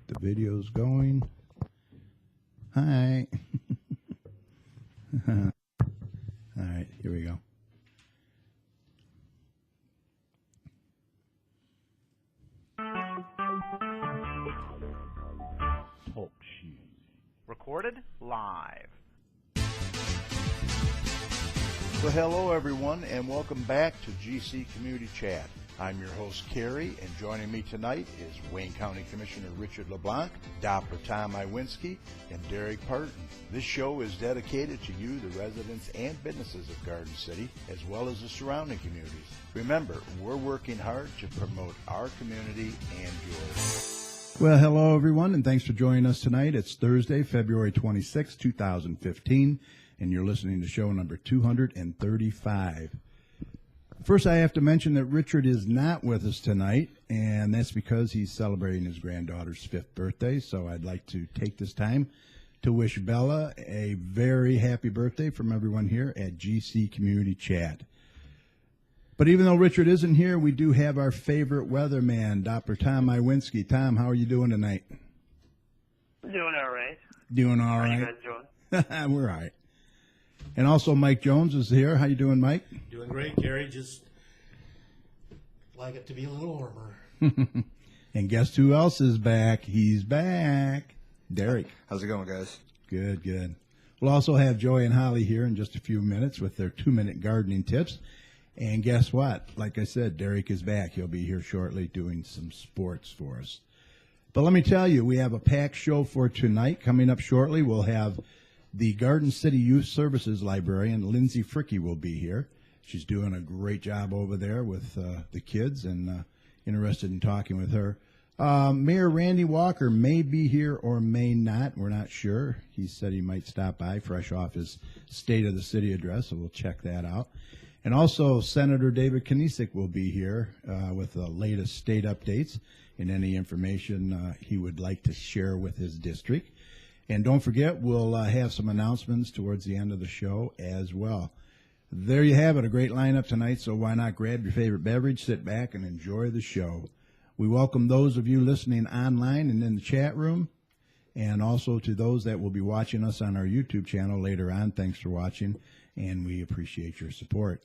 the video's going. Hi. All right, here we go. Talk shoes. Recorded live. Well, hello, everyone, and welcome back to GC Community Chat. I'm your host, Kerry, and joining me tonight is Wayne County Commissioner Richard LeBlanc, Doppler Tom and Derek Partin. This show is dedicated to you, the residents and businesses of Garden City, as well as the surrounding communities. Remember, we're working hard to promote our community and yours. Well, hello, everyone, and thanks for joining us tonight. It's Thursday, February 26, 2015, and you're listening to show number 235. First, I have to mention that Richard is not with us tonight, and that's because he's celebrating his granddaughter's 5th birthday, so I'd like to take this time to wish Bella a very happy birthday from everyone here at GC Community Chat. But even though Richard isn't here, we do have our favorite weatherman, Doppler Tom. Tom, how are you doing tonight? Doing all right. Doing all How right. are you guys doing? We're all right. And also Mike Jones is here. How you doing, Mike? Doing great, Gary. Just like it to be a little warmer. And guess who else is back? He's back. Derek. How's it going, guys? Good, good. We'll also have Joy and Holly here in just a few minutes with their 2-minute gardening tips. And guess what? Like I said, Derek is back. He'll be here shortly doing some sports for us. But let me tell you, we have a packed show for tonight. Coming up shortly, we'll have the Garden City Youth Services Librarian, Lindsay Fricke, will be here. She's doing a great job over there with the kids, and interested in talking with her. Mayor Randy Walker may be here or may not. We're not sure. He said he might stop by fresh off his State of the City address, so we'll check that out. And also Senator David Knezek will be here with the latest state updates and any information he would like to share with his district. And don't forget, we'll have some announcements towards the end of the show as well. There you have it, a great lineup tonight, so why not grab your favorite beverage, sit back, and enjoy the show. We welcome those of you listening online and in the chat room, and also to those that will be watching us on our YouTube channel later on. Thanks for watching, and we appreciate your support.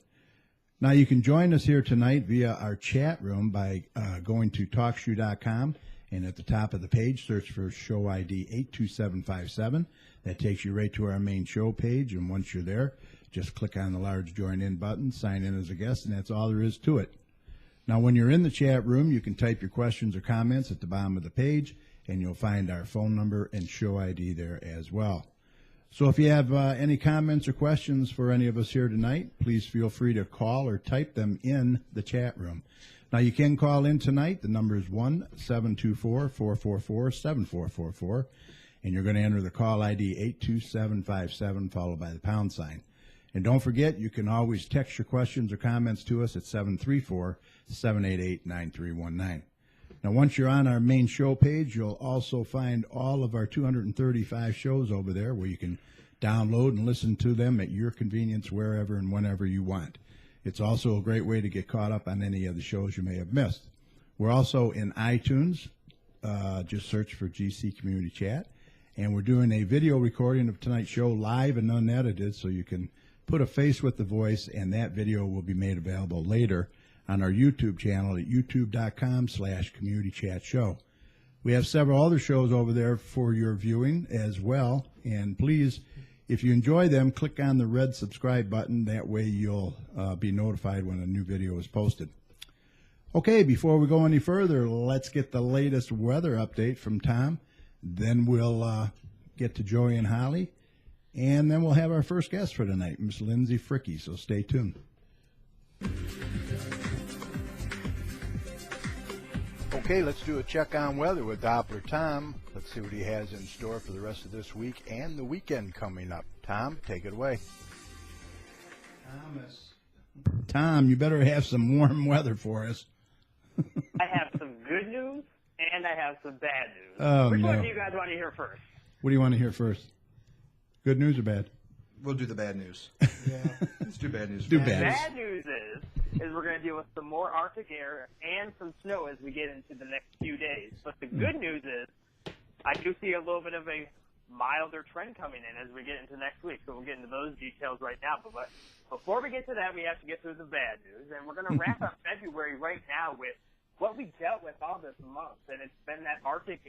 Now, you can join us here tonight via our chat room by going to TalkShoe.com. And at the top of the page, search for show ID 82757. That takes you right to our main show page. And once you're there, just click on the large join in button, sign in as a guest, and that's all there is to it. Now, when you're in the chat room, you can type your questions or comments at the bottom of the page, and you'll find our phone number and show ID there as well. So if you have any comments or questions for any of us here tonight, please feel free to call or type them in the chat room. Now, you can call in tonight. The number is 1-724-444-7444, and you're going to enter the call ID 82757 followed by the pound sign. And don't forget, you can always text your questions or comments to us at 734-788-9319. Now, once you're on our main show page, you'll also find all of our 235 shows over there where you can download and listen to them at your convenience wherever and whenever you want. It's also a great way to get caught up on any of the shows you may have missed. We're also in iTunes. Just search for GC Community Chat. And we're doing a video recording of tonight's show live and unedited, so you can put a face with the voice, and that video will be made available later on our YouTube channel at youtube.com/communitychatshow. We have several other shows over there for your viewing as well. And please, if you enjoy them, click on the red subscribe button. That way you'll be notified when a new video is posted. Okay, before we go any further, let's get the latest weather update from Tom. Then we'll get to Joy and Holly. And then we'll have our first guest for tonight, Miss Lindsay Fricke. So stay tuned. Okay, let's do a check on weather with Doppler Tom. Let's see what he has in store for the rest of this week and the weekend coming up. Tom, take it away. Tom, you better have some warm weather for us. I have some good news and I have some bad news. Oh, Which no. one do you guys want to hear first? What do you want to hear first? Good news or bad? We'll do the bad news. Yeah, let's do bad news. Do The bad. bad news is we're going to deal with some more Arctic air and some snow as we get into the next few days. But the good news is I do see a little bit of a milder trend coming in as we get into next week, so we'll get into those details right now. But before we get to that, we have to get through the bad news, and we're going to wrap up February right now with what we dealt with all this month, and it's been that Arctic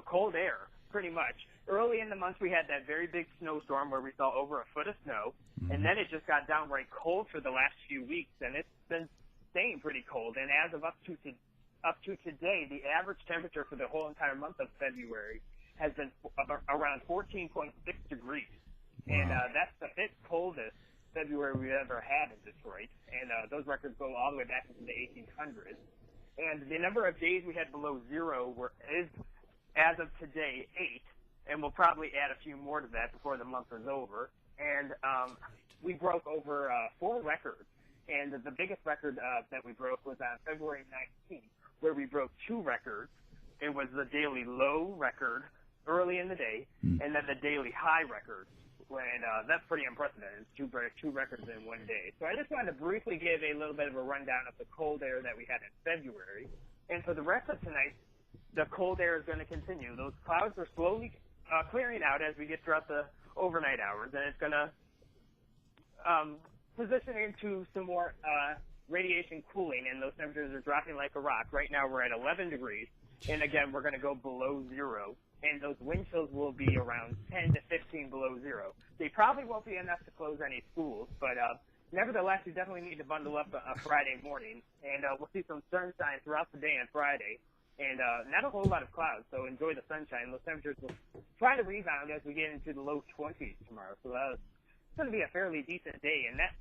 cold air, pretty much. Early in the month, we had that very big snowstorm where we saw over a foot of snow, and then it just got downright cold for the last few weeks, and it's been staying pretty cold. And as of up to today, the average temperature for the whole entire month of February has been around 14.6 degrees, and that's the fifth coldest February we've ever had in Detroit, and those records go all the way back into the 1800s. And the number of days we had below zero is, as of today, 8, and we'll probably add a few more to that before the month is over. And we broke over 4 records, and the biggest record that we broke was on February 19th, where we broke 2 records. It was the daily low record early in the day, and then the daily high record. And that's pretty unprecedented, 2 records in one day. So I just wanted to briefly give a little bit of a rundown of the cold air that we had in February. And for the rest of tonight, the cold air is going to continue. Those clouds are slowly clearing out as we get throughout the overnight hours, and it's going to position into some more radiation cooling, and those temperatures are dropping like a rock. Right now we're at 11 degrees, and again, we're going to go below zero. And those wind chills will be around 10 to 15 below zero. They probably won't be enough to close any schools, but nevertheless, you definitely need to bundle up a Friday morning. And we'll see some sunshine throughout the day on Friday, and not a whole lot of clouds, so enjoy the sunshine. Those temperatures will try to rebound as we get into the low 20s tomorrow, so it's going to be a fairly decent day. And that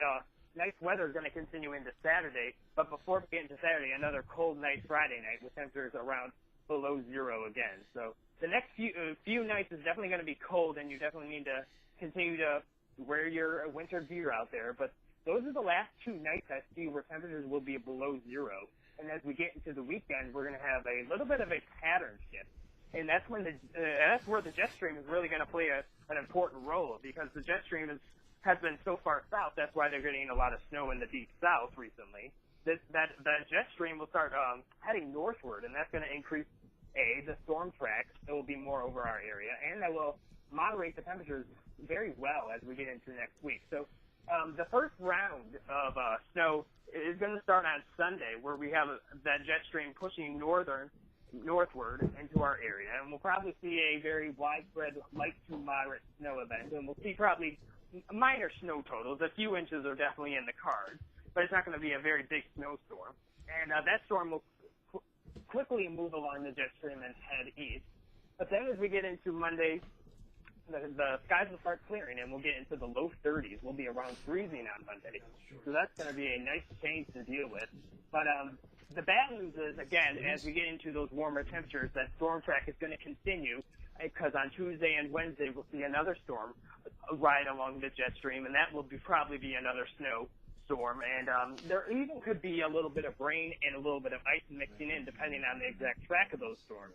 nice weather is going to continue into Saturday, but before we get into Saturday, another cold night Friday night with temperatures around below zero again. So the next few nights is definitely going to be cold, and you definitely need to continue to wear your winter gear out there. But those are the last 2 nights I see where temperatures will be below zero. And as we get into the weekend, we're going to have a little bit of a pattern shift. And that's when that's where the jet stream is really going to play an important role, because the jet stream has been so far south. That's why they're getting a lot of snow in the deep south recently. The jet stream will start heading northward, and that's going to increase the storm tracks. It will be more over our area, and that will moderate the temperatures very well as we get into next week. So the first round of snow is going to start on Sunday, where we have that jet stream pushing northward into our area, and we'll probably see a very widespread light to moderate snow event, and we'll see probably minor snow totals. A few inches are definitely in the cards, but it's not going to be a very big snowstorm. And that storm will quickly move along the jet stream and head east. But then as we get into Monday, the skies will start clearing, and we'll get into the low 30s. We'll be around freezing on Monday. So that's going to be a nice change to deal with. But the bad news is, again, as we get into those warmer temperatures, that storm track is going to continue, because on Tuesday and Wednesday we'll see another storm ride along the jet stream, and that will probably be another snow storm, and there even could be a little bit of rain and a little bit of ice mixing in, depending on the exact track of those storms.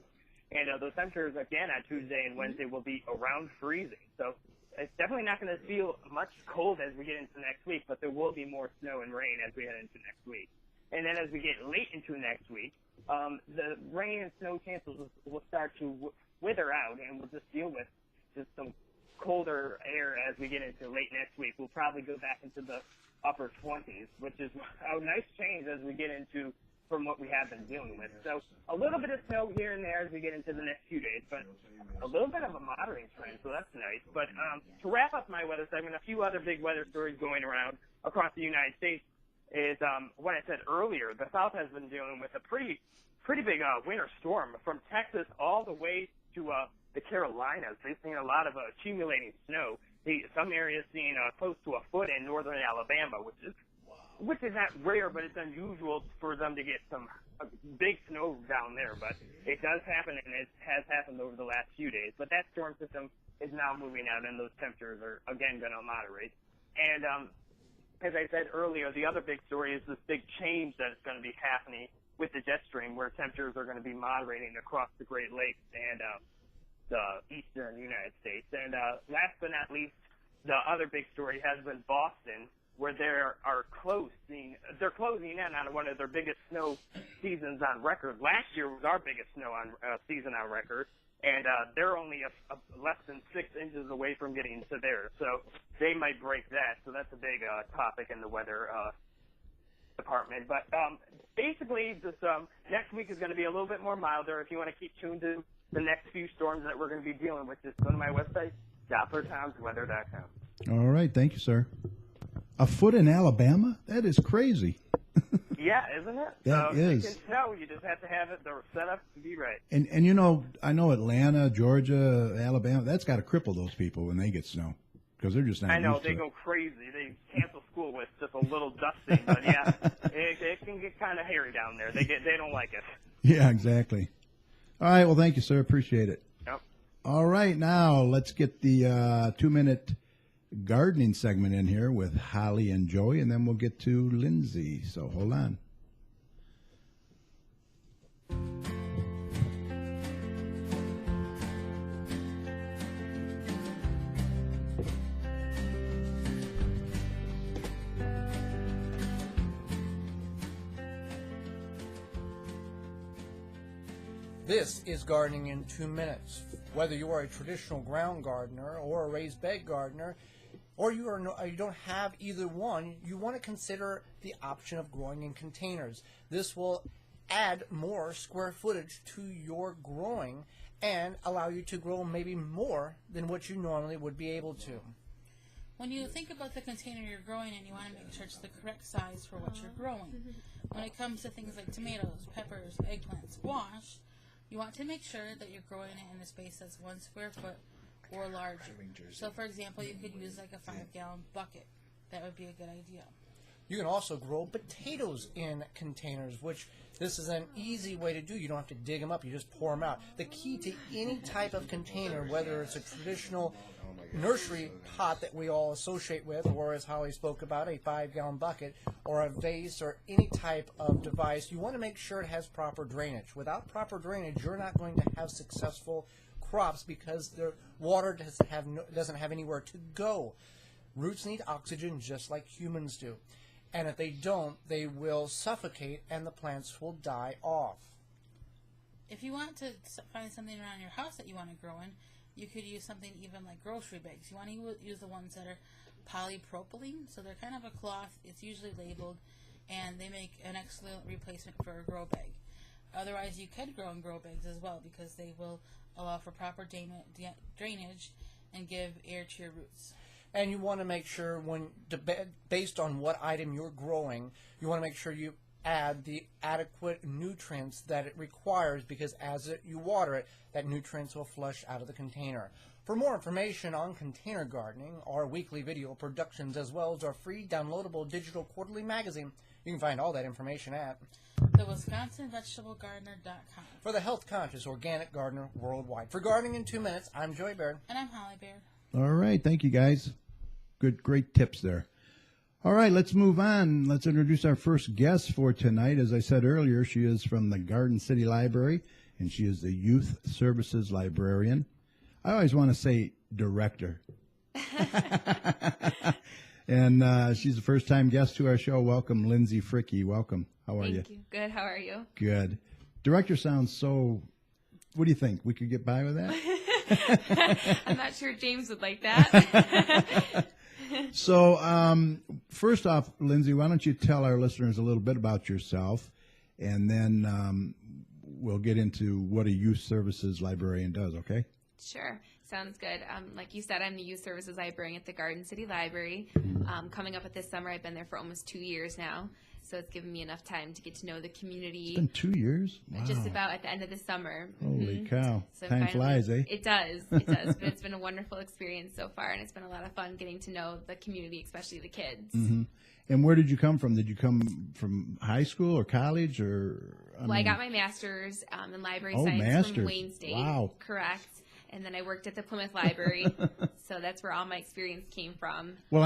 And those temperatures, again, on Tuesday and Wednesday will be around freezing. So it's definitely not going to feel much cold as we get into next week, but there will be more snow and rain as we head into next week. And then as we get late into next week, the rain and snow chances will start to wither out, and we'll just deal with just some colder air as we get into late next week. We'll probably go back into the upper 20s, which is a nice change as we get into from what we have been dealing with. So a little bit of snow here and there as we get into the next few days, but a little bit of a moderating trend, so that's nice. But to wrap up my weather segment, a few other big weather stories going around across the United States is what I said earlier. The South has been dealing with a pretty big winter storm from Texas all the way to the Carolinas. They've seen a lot of accumulating snow. Some areas seeing close to a foot in northern Alabama, which is not rare, but it's unusual for them to get some big snow down there. But it does happen, and it has happened over the last few days. But that storm system is now moving out, and those temperatures are, again, going to moderate. And as I said earlier, the other big story is this big change that is going to be happening with the jet stream, where temperatures are going to be moderating across the Great Lakes and the eastern United States. And last but not least, the other big story has been Boston, where they're closing in on one of their biggest snow seasons on record. Last year was our biggest season on record, and they're only less than 6 inches away from getting to theirs, so they might break that. So that's a big topic in the weather department. But basically, this next week is going to be a little bit more milder. If you want to keep tuned to the next few storms that we're going to be dealing with, just go to my website, DopplerTomsWeather.com. All right, thank you, sir. A foot in Alabama? That is crazy. Yeah, isn't it? That is. You can tell. You just have to have it the setup to be right. And you know, I know Atlanta, Georgia, Alabama, that's got to cripple those people when they get snow because they're just not I know, used to they it. go crazy. They cancel school with just a little dusting. But, yeah, it can get kind of hairy down there. They don't like it. Yeah, exactly. All right, well, thank you, sir. Appreciate it. Yep. All right, now let's get the 2-minute gardening segment in here with Holly and Joey, and then we'll get to Lindsay. So hold on. This is Gardening in 2 Minutes. Whether you are a traditional ground gardener or a raised bed gardener, or you don't have either one, you want to consider the option of growing in containers. This will add more square footage to your growing and allow you to grow maybe more than what you normally would be able to. When you think about the container you're growing in, you want to make sure it's the correct size for what you're growing. When it comes to things like tomatoes, peppers, eggplant, squash, you want to make sure that you're growing it in a space that's 1 square foot or larger. So, for example, you could use like a 5-gallon bucket. That would be a good idea. You can also grow potatoes in containers, which this is an easy way to do. You don't have to dig them up. You just pour them out. The key to any type of container, whether it's a traditional nursery pot that we all associate with, or as Holly spoke about, a 5-gallon bucket, or a vase, or any type of device, you want to make sure it has proper drainage. Without proper drainage, you're not going to have successful crops because the water doesn't have anywhere to go. Roots need oxygen just like humans do. And if they don't, they will suffocate and the plants will die off. If you want to find something around your house that you want to grow in, you could use something even like grocery bags. You want to use the ones that are polypropylene, so they're kind of a cloth. It's usually labeled, and they make an excellent replacement for a grow bag. Otherwise, you could grow in grow bags as well because they will allow for proper drainage and give air to your roots. And you want to make sure, based on what item you're growing, you want to make sure you add the adequate nutrients that it requires, because as you water it, that nutrients will flush out of the container. For more information on container gardening, our weekly video productions, as well as our free downloadable digital quarterly magazine, you can find all that information at the WisconsinVegetableGardener.com. For the health-conscious organic gardener worldwide. For Gardening in 2 Minutes, I'm Joey Baird. And I'm Holly Baird. All right, thank you, guys. Great tips there. All right, let's move on. Let's introduce our first guest for tonight. As I said earlier, she is from the Garden City Library, and she is the Youth Services Librarian. I always want to say director. And she's a first-time guest to our show. Welcome, Lindsay Fricke. Welcome. How are you? Thank you. Good. How are you? Good. Director sounds so... What do you think? We could get by with that? I'm not sure James would like that. So, first off, Lindsay, why don't you tell our listeners a little bit about yourself, and then we'll get into what a youth services librarian does, okay? Sure. Sounds good. Like you said, I'm the Youth Services Librarian at the Garden City Library. Coming up at this summer, I've been there for almost 2 years now, so it's given me enough time to get to know the community. It's been 2 years? Wow. Just about at the end of the summer. Holy cow. So Time flies, eh? It does. It does. But it's been a wonderful experience so far, and it's been a lot of fun getting to know the community, especially the kids. Mm-hmm. And where did you come from? Did you come from high school or college? I got my master's in library science from Wayne State. Wow. Correct. And then I worked at the Plymouth Library, so that's where all my experience came from. Well,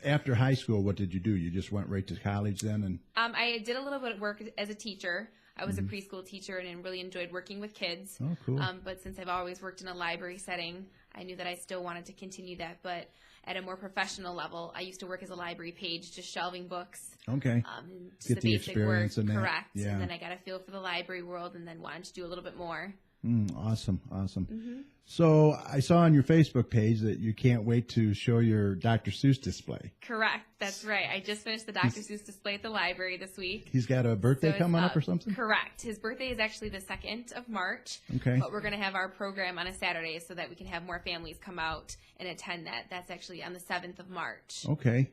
after high school, what did you do? You just went right to college then? And I did a little bit of work as a teacher. I was a preschool teacher and really enjoyed working with kids. Oh, cool. But since I've always worked in a library setting, I knew that I still wanted to continue that. But at a more professional level. I used to work as a library page, just shelving books. Okay. Just Get the basic experience work. in that. Correct. Yeah. And then I got a feel for the library world and then wanted to do a little bit more. Awesome. So I saw on your Facebook page that you can't wait to show your Dr. Seuss display. Correct. That's right. I just finished the Dr. Seuss display at the library this week. He's got a birthday So it's coming up or something? Correct. His birthday is actually the 2nd of March. Okay. But we're going to have our program on a Saturday so that we can have more families come out and attend that. That's actually on the 7th of March. Okay.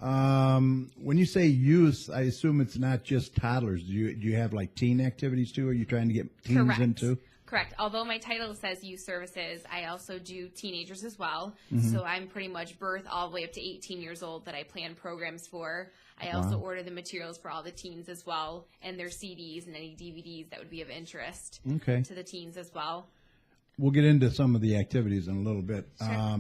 When you say youth, I assume it's not just toddlers. Do you have like teen activities too? Are you trying to get teens Correct. into? Correct. Although my title says youth services, I also do teenagers as well. Mm-hmm. So I'm pretty much birth all the way up to 18 years old that I plan programs for. I also order the materials for all the teens as well, and their CDs and any DVDs that would be of interest to the teens as well. We'll get into some of the activities in a little bit. Sure.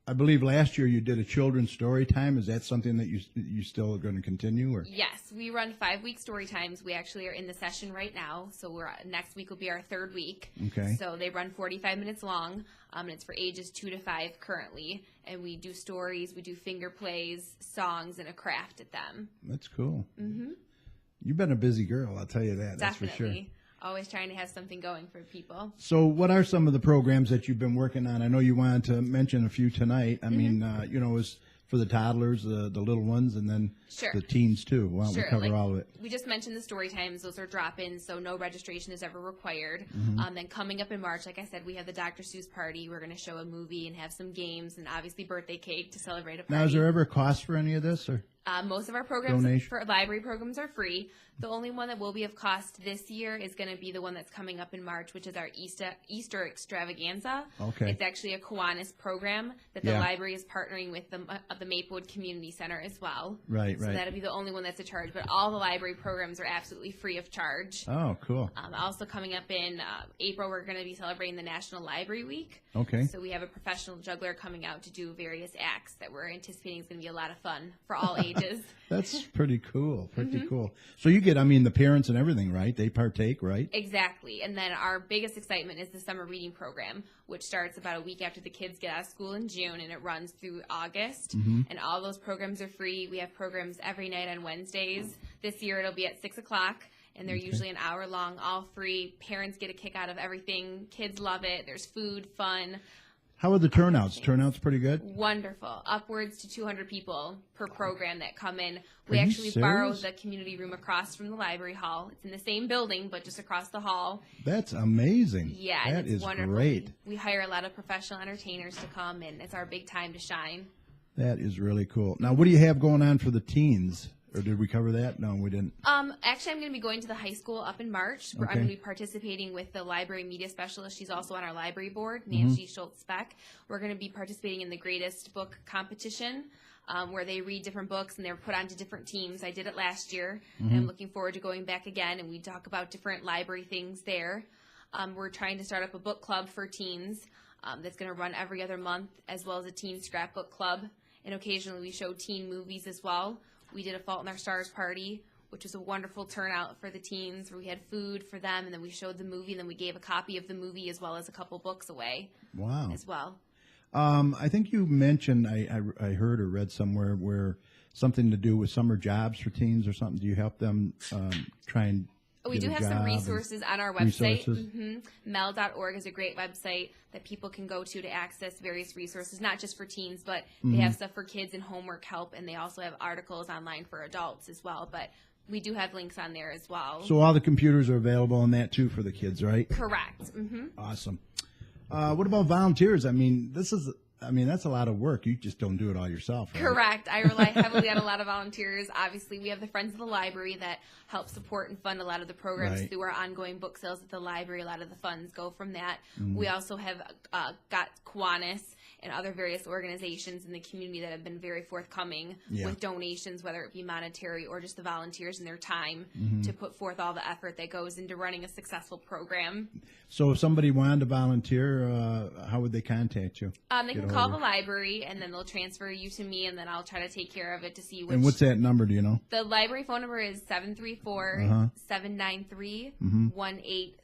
I believe last year you did a children's story time. Is that something that you still are going to continue? Or? Yes, we run 5-week story times. We actually are in the session right now, so next week will be our 3rd week. Okay. So they run 45 minutes long, and it's for ages 2 to 5 currently. And we do stories, we do finger plays, songs, and a craft at them. That's cool. You've been a busy girl, I'll tell you that. Definitely. That's for sure. Always trying to have something going for people. So what are some of the programs that you've been working on? I know you wanted to mention a few tonight. I mean, it's for the toddlers, the little ones, and then the teens too. Why don't we cover all of it? We just mentioned the story times. Those are drop-ins, so no registration is ever required. Then coming up in March, like I said, we have the Dr. Seuss party. We're going to show a movie and have some games and obviously birthday cake to celebrate a party. Now, is there ever a cost for any of this? Or? Most of our programs Donation? for library programs are free. The only one that will be of cost this year is going to be the one that's coming up in March, which is our Easter extravaganza. Okay. It's actually a Kiwanis program that the library is partnering with the Maplewood Community Center as well. Right. So that'll be the only one that's a charge. But all the library programs are absolutely free of charge. Oh, cool. Also coming up in April, we're going to be celebrating the National Library Week. Okay. So we have a professional juggler coming out to do various acts that we're anticipating is going to be a lot of fun for all ages. That's pretty cool. Cool. So you get, the parents and everything, right? They partake, right? Exactly. And then our biggest excitement is the summer reading program, which starts about a week after the kids get out of school in June, and it runs through August. And all those programs are free. We have programs every night on Wednesdays. This year it'll be at 6 o'clock. And they're usually an hour long, all free. Parents get a kick out of everything. Kids love it. There's food, fun. How are the turnouts? Turnouts pretty good? Wonderful. Upwards to 200 people per program that come in. Are We you actually borrow serious? the community room across from the library hall. It's in the same building, but just across the hall. That's amazing. Yeah, that and it's is wonderful. great. We hire a lot of professional entertainers to come, and it's our big time to shine. That is really cool. Now, what do you have going on for the teens? Or did we cover that? No, we didn't. Actually, I'm going to be going to the high school up in March. I'm going to be participating with the library media specialist. She's also on our library board, Nancy Schultz-Speck. We're going to be participating in the greatest book competition, where they read different books and they're put onto different teams. I did it last year, and I'm looking forward to going back again, and we talk about different library things there. We're trying to start up a book club for teens that's going to run every other month, as well as a teen scrapbook club. And occasionally we show teen movies as well. We did a Fault in Our Stars party, which was a wonderful turnout for the teens, where we had food for them, and then we showed the movie, and then we gave a copy of the movie as well as a couple books away. Wow. As well. I think you mentioned, I heard or read somewhere where something to do with summer jobs for teens or something. Do you help them try and We do get a have some job resources on our website. resources? Mel.org is a great website that people can go to access various resources, not just for teens, but they have stuff for kids and homework help, and they also have articles online for adults as well. But we do have links on there as well. So all the computers are available on that too for the kids, right? Correct. Awesome. What about volunteers? That's a lot of work. You just don't do it all yourself, right? Correct. I rely heavily on a lot of volunteers. Obviously, we have the Friends of the Library that help support and fund a lot of the programs through our ongoing book sales at the library. A lot of the funds go from that. We also have got Kiwanis and other various organizations in the community that have been very forthcoming with donations, whether it be monetary or just the volunteers and their time to put forth all the effort that goes into running a successful program. So if somebody wanted to volunteer, how would they contact you? They can call the library, and then they'll transfer you to me, and then I'll try to take care of it to see which. And what's that number, do you know? The library phone number is 734-793-1833.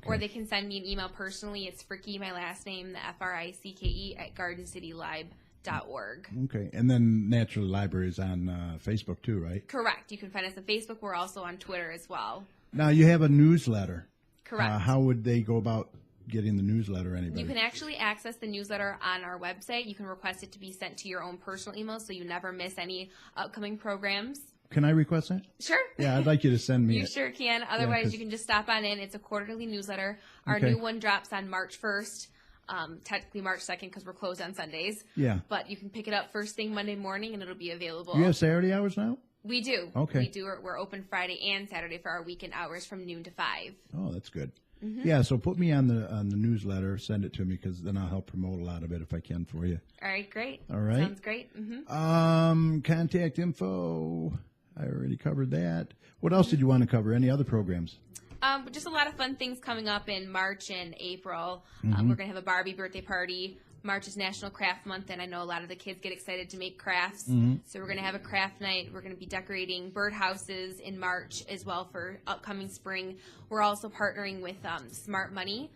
or they can send me an email personally. It's Fricke, my last name, the Fricke at gardencitylib.org. Okay, and then naturally library is on Facebook too, right? Correct. You can find us on Facebook. We're also on Twitter as well. Now you have a newsletter. Correct. How would they go about getting the newsletter, anybody? You can actually access the newsletter on our website. You can request it to be sent to your own personal email so you never miss any upcoming programs. Can I request that? Sure. Yeah, I'd like you to send me You it. sure can. Otherwise, you can just stop on in. It's a quarterly newsletter. Our Okay. new one drops on March 1st, technically March 2nd because we're closed on Sundays. Yeah. But you can pick it up first thing Monday morning, and it'll be available. You have Saturday hours now? We do. Okay. We do. We're open Friday and Saturday for our weekend hours from noon to 5. Oh, that's good. Mm-hmm. Yeah, so put me on the newsletter, send it to me, because then I'll help promote a lot of it if I can for you. All right, great. All right. Sounds great. Mm-hmm. Contact info. I already covered that. What else did you want to cover? Any other programs? Just a lot of fun things coming up in March and April. Mm-hmm. We're going to have a Barbie birthday party. March is National Craft Month, and I know a lot of the kids get excited to make crafts. Mm-hmm. So we're going to have a craft night. We're going to be decorating birdhouses in March as well for upcoming spring. We're also partnering with Smart Money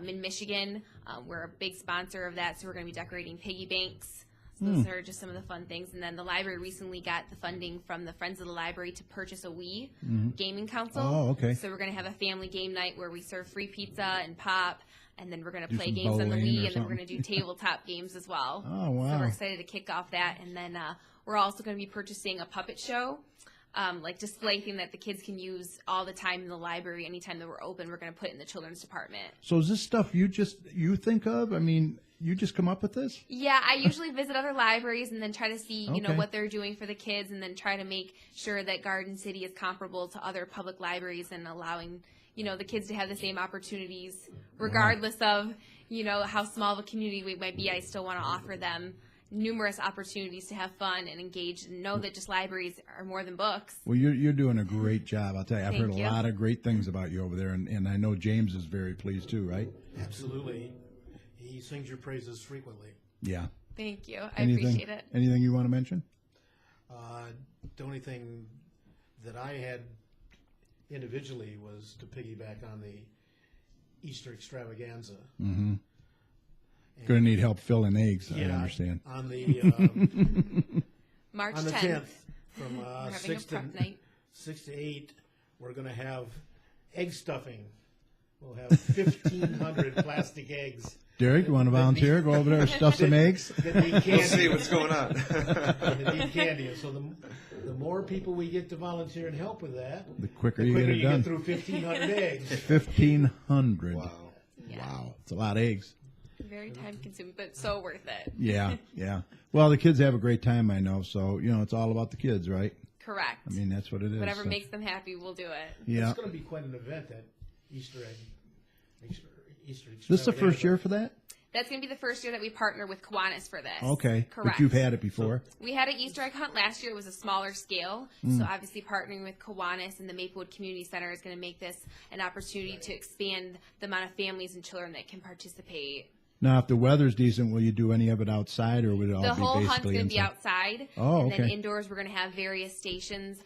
in Michigan. We're a big sponsor of that, so we're going to be decorating piggy banks. So those are just some of the fun things. And then the library recently got the funding from the Friends of the Library to purchase a Wii gaming console. Oh, okay. So we're going to have a family game night where we serve free pizza and pop, and then we're going to Do play some games on the bowling Wii, or and then we're going to something. do tabletop games as well. Oh, wow. So we're excited to kick off that. And then we're also going to be purchasing a puppet show, like display thing that the kids can use all the time in the library. Anytime that we're open, we're going to put it in the children's department. So is this stuff you think of? I mean, you just come up with this? Yeah, I usually visit other libraries and then try to see, you know, Okay. what they're doing for the kids, and then try to make sure that Garden City is comparable to other public libraries and allowing, you know, the kids to have the same opportunities, regardless of, you know, how small of a community we might be. I still want to offer them numerous opportunities to have fun and engage and know that just libraries are more than books. Well, you're doing a great job. I'll tell you, I've Thank heard you. a lot of great things about you over there, and I know James is very pleased too, right? Absolutely. He sings your praises frequently. Yeah. Thank you. I appreciate it. Anything you want to mention? The only thing that I had individually was to piggyback on the Easter extravaganza. Mm-hmm. Going to need help filling eggs, I Yeah, understand. On the March on the 10th. 10th, from We're having 6 a prep to night. 6 to 8, we're going to have egg stuffing. We'll have 1,500 plastic eggs. Derek, you want to volunteer? Go over there and stuff some eggs? That need candy. We'll see what's going on. That need candy. So the more people we get to volunteer and help with that, The quicker the you quicker get it you done. get through 1,500 eggs. 1,500. Wow. Yeah. Wow. It's a lot of eggs. Very time consuming, but so worth it. Yeah, yeah. Well, the kids have a great time, I know. So, you know, it's all about the kids, right? Correct. I mean, that's what it is. Whatever so. makes them happy, we'll do it. Yeah. It's going to be quite an event, that Easter egg. Easter This the first year for that? That's going to be the first year that we partner with Kiwanis for this. Okay. Correct. But you've had it before. We had an Easter egg hunt last year. It was a smaller scale. So obviously partnering with Kiwanis and the Maplewood Community Center is going to make this an opportunity to expand the amount of families and children that can participate. Now, if the weather's decent, will you do any of it outside, or would it all The be whole hunt's basically going to be inside? outside. Oh, and then okay. indoors, we're going to have various stations.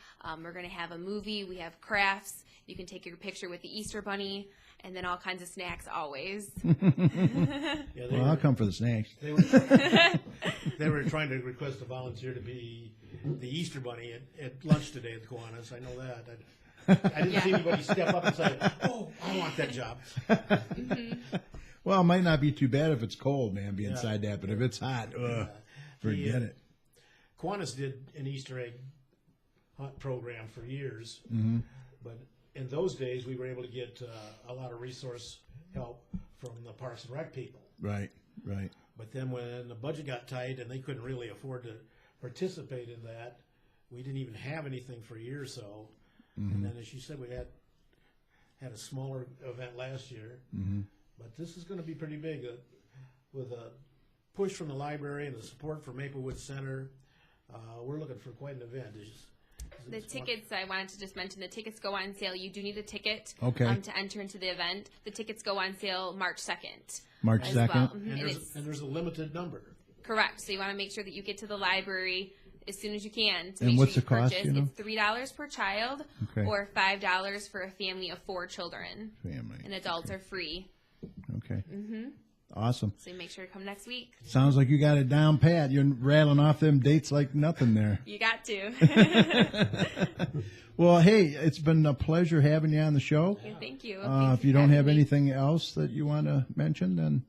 We're going to have a movie. We have crafts. You can take your picture with the Easter Bunny, and then all kinds of snacks always. Yeah, Well, I'll come for the snacks. They were trying to request a volunteer to be the Easter Bunny at lunch today at Kiwanis. I know that. I didn't see anybody step up and say, "Oh, I want that job." Well, it might not be too bad if it's cold, man, be Yeah. inside that. But if it's hot, forget it. Kiwanis did an Easter egg hunt program for years, but in those days we were able to get a lot of resource help from the Parks and Rec people. Right, right. But then when the budget got tight and they couldn't really afford to participate in that, we didn't even have anything for a year or so. And then, as you said, we had a smaller event last year. But this is going to be pretty big with a push from the library and the support from Maplewood Center. We're looking for quite an event. The tickets, I wanted to just mention, the tickets go on sale. You do need a ticket Okay. to enter into the event. The tickets go on sale March 2nd. March as 2nd? well. And there's a limited number. Correct. So you want to make sure that you get to the library as soon as you can to And make what's sure the cost, purchase. you know? It's $3 per child Okay. or $5 for a family of 4 children. Family. And adults are free. Okay. Awesome. So make sure to come next week. Sounds like you got it down pat. You're rattling off them dates like nothing there. You got to. Well, hey, it's been a pleasure having you on the show. Thank you. If you don't have anything else that you want to mention, then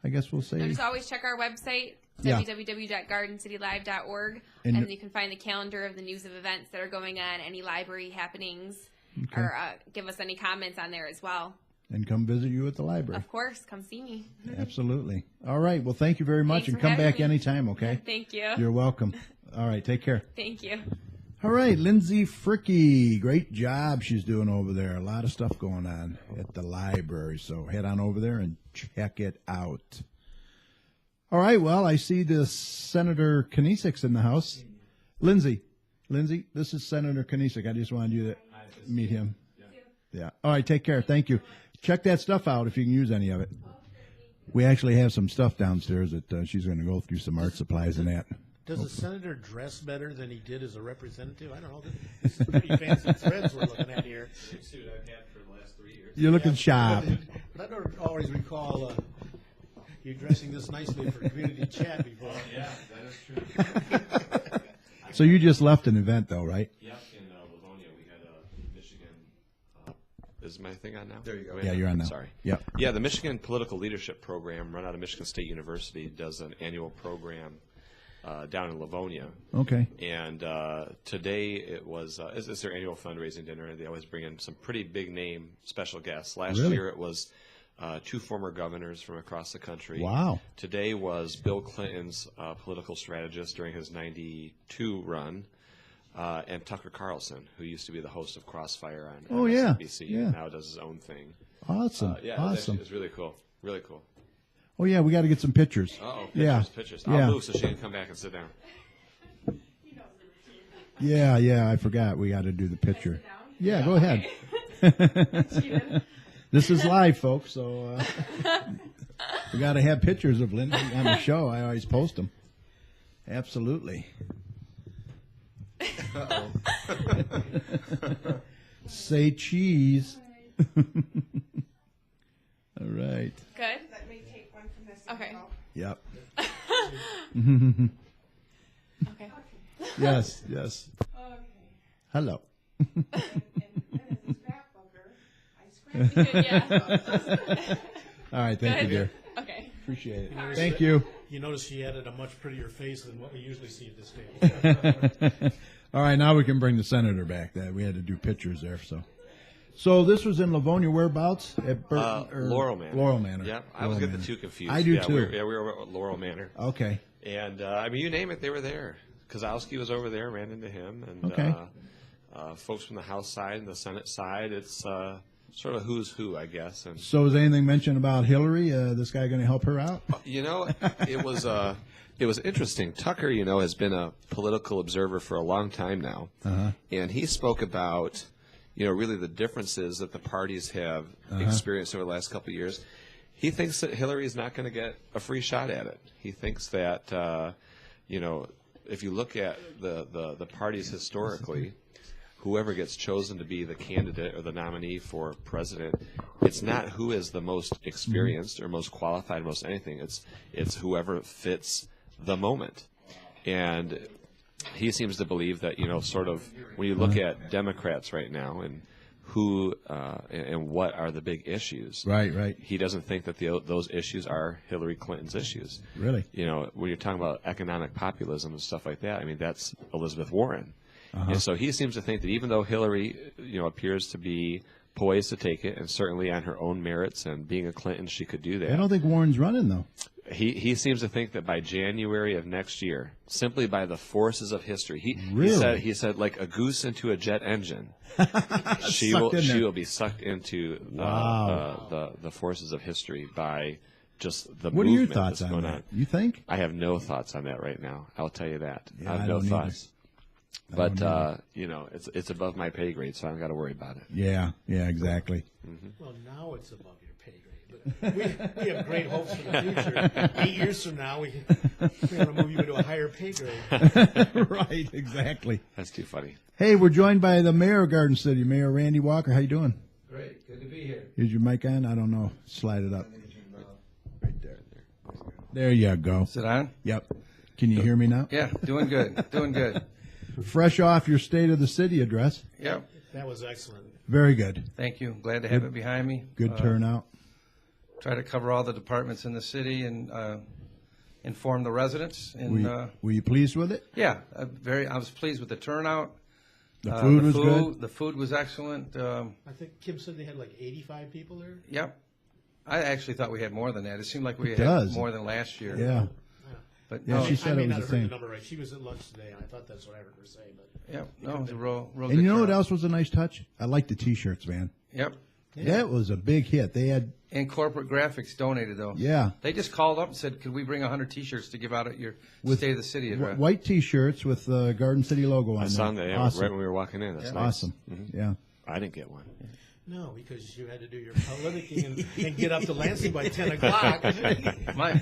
I guess we'll say. Just always check our website, Yeah. www.gardencitylive.org, And- and you can find the calendar of the news of events that are going on, any library happenings, or give us any comments on there as well. And come visit you at the library. Of course, come see me. Absolutely. All right. Well, thank you very much, Thanks and for come having back me. anytime, okay? Thank you. You're welcome. All right. Take care. Thank you. All right. Lindsay Fricke. Great job she's doing over there. A lot of stuff going on at the library. So head on over there and check it out. All right. Well, I see this Senator Knezek's in the house. Lindsay, this is Senator Knezek. I just wanted you to meet him. Yeah. All right. Take care. Thank you. Check that stuff out if you can use any of it. We actually have some stuff downstairs that she's going to go through, some art supplies and that. Does the senator dress better than he did as a representative? I don't know. This is pretty fancy threads we're looking at here. Suit I've had for the last 3 years. You're looking sharp. But I don't always recall you dressing this nicely for community chat before. Yeah, that is true. So you just left an event, though, right? Yep, in Livonia, we had a Michigan. Is my thing on now? There you go. Yeah, you're on now. Sorry. Yep. Yeah, the Michigan Political Leadership Program, run out of Michigan State University, does an annual program down in Livonia. Okay. And today it was it's their annual fundraising dinner, and they always bring in some pretty big name special guests. Last Really? year it was 2 former governors from across the country. Wow. Today was Bill Clinton's political strategist during his 92 run, and Tucker Carlson, who used to be the host of Crossfire on MSNBC, yeah. and now does his own thing. Awesome. Yeah, Awesome. It was really cool. Really cool. Oh, yeah, we got to get some pictures. Uh-oh, pictures. Yeah. I'll move so she can come back and sit down. Yeah, I forgot. We got to do the picture. Yeah, go ahead. This is live, folks, so we got to have pictures of Lindsay on the show. I always post them. Absolutely. Uh-oh. Say cheese. All right. Good? Let me take one from this. Okay. Yep. Okay. Yes. Okay. Hello. And as a scrapbooker, I scraped it. Yeah. All right, thank you, dear. Okay. Appreciate it. Thank you. You notice she added a much prettier face than what we usually see at this table. All right, now we can bring the senator back. That we had to do pictures there, So this was in Livonia, whereabouts? At Laurel Manor. Laurel Manor. Yeah, I Laurel was getting Manor. the two confused. I do too. We were at Laurel Manor. Okay. And, I mean, you name it, they were there. Kozowski was over there, ran into him. And Okay. folks from the House side and the Senate side, it's sort of who's who, I guess. And So was anything mentioned about Hillary? This guy going to help her out? you know, it was interesting. Tucker, has been a political observer for a long time now. Uh-huh. And he spoke about, really the differences that the parties have experienced over the last couple of years. He thinks that Hillary is not going to get a free shot at it. He thinks that, if you look at the parties historically, whoever gets chosen to be the candidate or the nominee for president, it's not who is the most experienced or most qualified, most anything. It's whoever fits the moment. And he seems to believe that, sort of when you look at Democrats right now and who and what are the big issues. Right. He doesn't think that those issues are Hillary Clinton's issues. Really? When you're talking about economic populism and stuff like that, I mean, that's Elizabeth Warren. And so he seems to think that even though Hillary, appears to be poised to take it, and certainly on her own merits and being a Clinton, she could do that. I don't think Warren's running, though. He seems to think that by January of next year, simply by the forces of history, Really? he said like a goose into a jet engine, she Sucked in there. will be sucked into the forces of history by just the What are your movement thoughts that's on going that? on. You think? I have no thoughts on that right now. I'll tell you that. Yeah, I have I no don't thoughts. But it's above my pay grade, so I don't got to worry about it. Yeah, exactly. Well, now it's above your pay grade, but we have great hopes for the future. 8 years from now, we're going to move you into a higher pay grade. Right, exactly. That's too funny. Hey, we're joined by the mayor of Garden City, Mayor Randy Walker. How you doing? Great, good to be here. Is your mic on? I don't know. Slide it up. Right there. There you go. Is it on? Yep. Can you hear me now? Yeah, doing good, doing good. Fresh off your State of the City address. Yep. That was excellent. Very good. Thank you. Glad to have it behind me. Good turnout. Try to cover all the departments in the city and inform the residents. And Were you pleased with it? yeah, I was pleased with the turnout. The food was good? The food was excellent. I think Kim said they had like 85 people there. Yep. I actually thought we had more than that. It seemed like we It had does. more than last year. Yeah. But Yeah, no, she said I may it was not the have heard same. the number right. She was at lunch today, and I thought that's what I heard her say. But yep. No, it was a real And good you know what turnout. else was a nice touch? I like the T-shirts, man. Yep. That was a big hit. They had, And corporate graphics donated though. yeah, They just called up and said, "Could we bring 100 T-shirts to give out at your State of the City address?" white T-shirts with the Garden City logo on I them. saw that Awesome. right when we were walking in. That's nice. Awesome. Yeah. I didn't get one. no, because you had to do your politicking and get up to Lansing by 10 o'clock.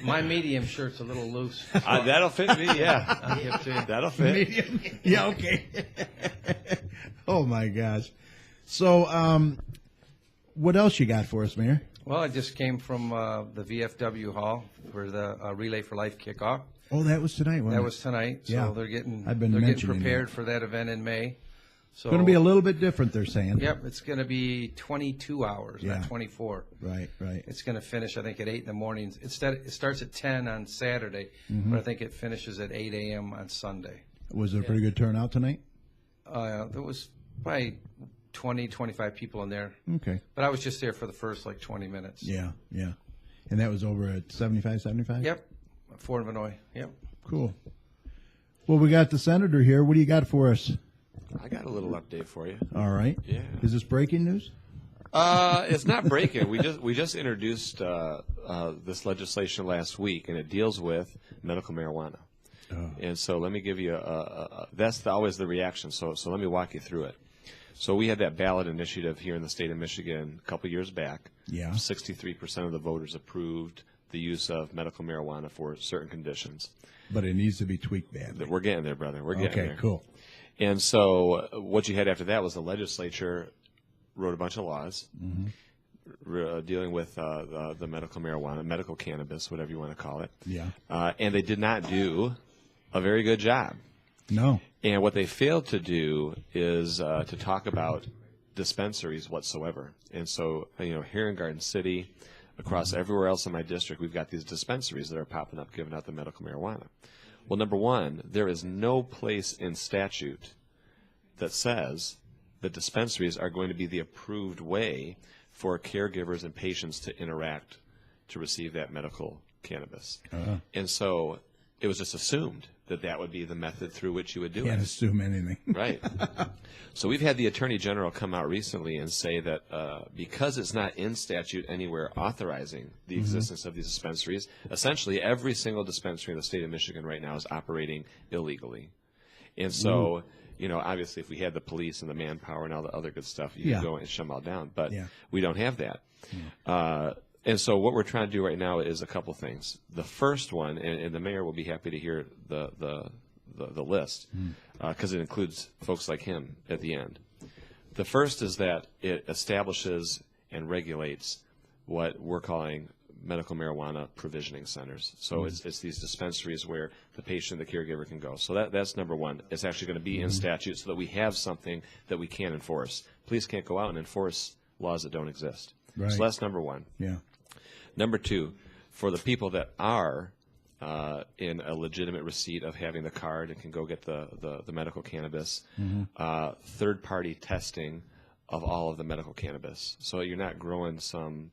My medium shirt's a little loose. That'll fit me, yeah. I'll give it to you. That'll fit. Medium. Yeah, okay. Oh, my gosh. So, what else you got for us, Mayor? Well, I just came from the VFW hall for the Relay for Life kickoff. Oh, that was tonight, wasn't That it? was tonight. So Yeah. they're getting I've been they're getting mentioning prepared that. for that event in May. So Going to be a little bit different, they're saying. Yep, it's going to be 22 hours, Yeah. not 24. Right. It's going to finish, I think, at 8 in the morning. It starts at 10 on Saturday, but I think it finishes at 8 a.m. on Sunday. Was there a pretty good turnout tonight? There was probably 20, 25 people in there. Okay. But I was just there for the first, 20 minutes. Yeah. And that was over at 75? Yep, Fort Vanoy. Yep. Cool. Well, we got the senator here. What do you got for us? I got a little update for you. All right. Yeah. Is this breaking news? It's not breaking. We just introduced this legislation last week, and it deals with medical marijuana. Oh. And so let me give you that's always the reaction. So let me walk you through it. So we had that ballot initiative here in the state of Michigan a couple years back. Yeah. 63% of the voters approved the use of medical marijuana for certain conditions. But it needs to be tweaked badly. We're getting there, brother. We're getting there. Okay, cool. And so what you had after that was the legislature wrote a bunch of laws dealing with the medical marijuana, medical cannabis, whatever you want to call it. Yeah. And they did not do a very good job. No. And what they failed to do is to talk about dispensaries whatsoever. And so, here in Garden City, across everywhere else in my district, we've got these dispensaries that are popping up giving out the medical marijuana. Well, number one, there is no place in statute that says that dispensaries are going to be the approved way for caregivers and patients to interact to receive that medical cannabis. And so it was just assumed that that would be the method through which you would do Can't it. assume anything. Right. So we've had the Attorney General come out recently and say that because it's not in statute anywhere authorizing the existence of these dispensaries, essentially every single dispensary in the state of Michigan right now is operating illegally. And so, obviously if we had the police and the manpower and all the other good stuff, you could go and shut them all down. But we don't have that. And so what we're trying to do right now is a couple things. The first one, and the mayor will be happy to hear the list, because it includes folks like him at the end. The first is that it establishes and regulates what we're calling medical marijuana provisioning centers. So it's these dispensaries where the patient, the caregiver can go. So that's number one. It's actually going to be in statute so that we have something that we can enforce. Police can't go out and enforce laws that don't exist. Right. So that's number one. Yeah. Number two, for the people that are in a legitimate receipt of having the card and can go get the medical cannabis, third-party testing of all of the medical cannabis. So you're not growing some,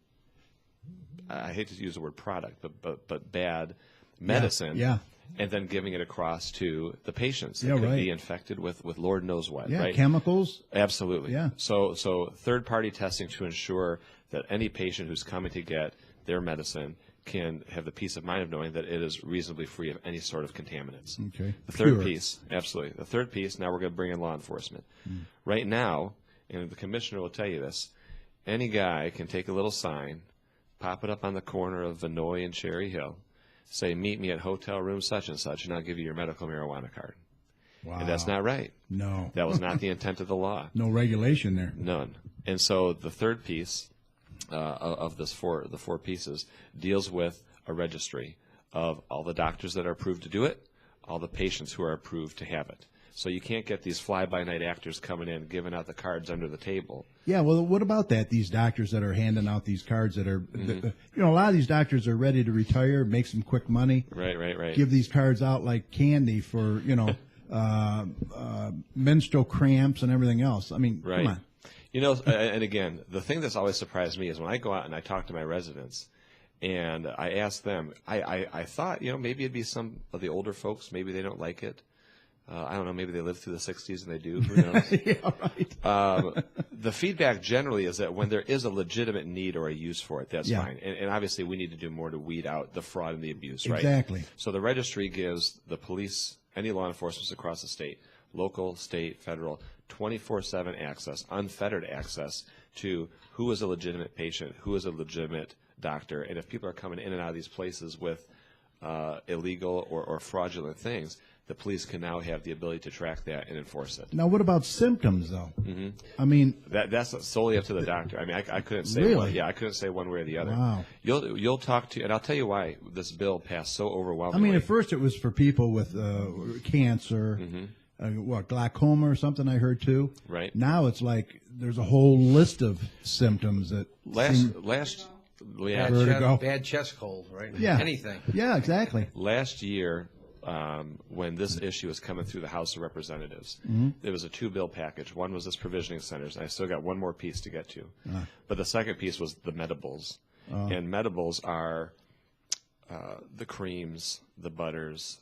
I hate to use the word product, but bad medicine, and then giving it across to the patients that could be infected with Lord knows what. Yeah, right? chemicals. Absolutely. Yeah. So third-party testing to ensure that any patient who's coming to get their medicine can have the peace of mind of knowing that it is reasonably free of any sort of contaminants. Okay. The third Pure. piece, absolutely. The third piece, now we're going to bring in law enforcement. Right now, and the commissioner will tell you this, any guy can take a little sign, pop it up on the corner of Vinoy and Cherry Hill, say, meet me at hotel room such and such, and I'll give you your medical marijuana card. Wow. And that's not right. No. That was not the intent of the law. No regulation there. None. And so the third piece of the four pieces deals with a registry of all the doctors that are approved to do it, all the patients who are approved to have it. So you can't get these fly-by-night actors coming in giving out the cards under the table. Yeah, well, what about that? These doctors that are handing out these cards that are, a lot of these doctors are ready to retire, make some quick money. Right. Give these cards out like candy for, menstrual cramps and everything else. I mean, Right. come on. And again, the thing that's always surprised me is when I go out and I talk to my residents and I ask them, I thought, maybe it'd be some of the older folks, maybe they don't like it. I don't know, maybe they lived through the 60s and they do. Who knows? Yeah, right. The feedback generally is that when there is a legitimate need or a use for it, that's Yeah. fine. And obviously we need to do more to weed out the fraud and the abuse, right? Exactly. So the registry gives the police, any law enforcement across the state, local, state, federal, 24/7 access, unfettered access to who is a legitimate patient, who is a legitimate doctor. And if people are coming in and out of these places with illegal or fraudulent things, the police can now have the ability to track that and enforce it. Now, what about symptoms, though? I mean, That's solely up to the doctor. I mean, I couldn't say Really? one. Yeah, I couldn't say one way or the other. Wow. You'll talk to, and I'll tell you why this bill passed so overwhelmingly. at first it was for people with cancer, glaucoma or something I heard too. Right. Now it's like there's a whole list of symptoms that vertigo. Bad chest cold, right? Yeah. Anything. Yeah, exactly. Last year, when this issue was coming through the House of Representatives, there was a two-bill package. One was this provisioning centers, and I still got one more piece to get to. But the second piece was the medibles. And medibles are the creams, the butters,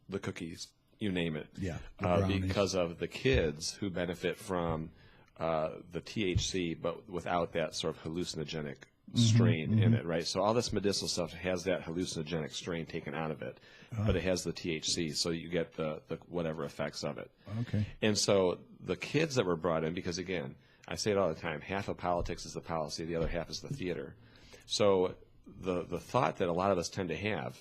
the cookies, you name it. Yeah, the brownies. Because of the kids who benefit from the THC, but without that sort of hallucinogenic strain in it, right? So all this medicinal stuff has that hallucinogenic strain taken out of it, but it has the THC, so you get the whatever effects of it. Okay. And so the kids that were brought in, because again, I say it all the time, half of politics is the policy, the other half is the theater. So the thought that a lot of us tend to have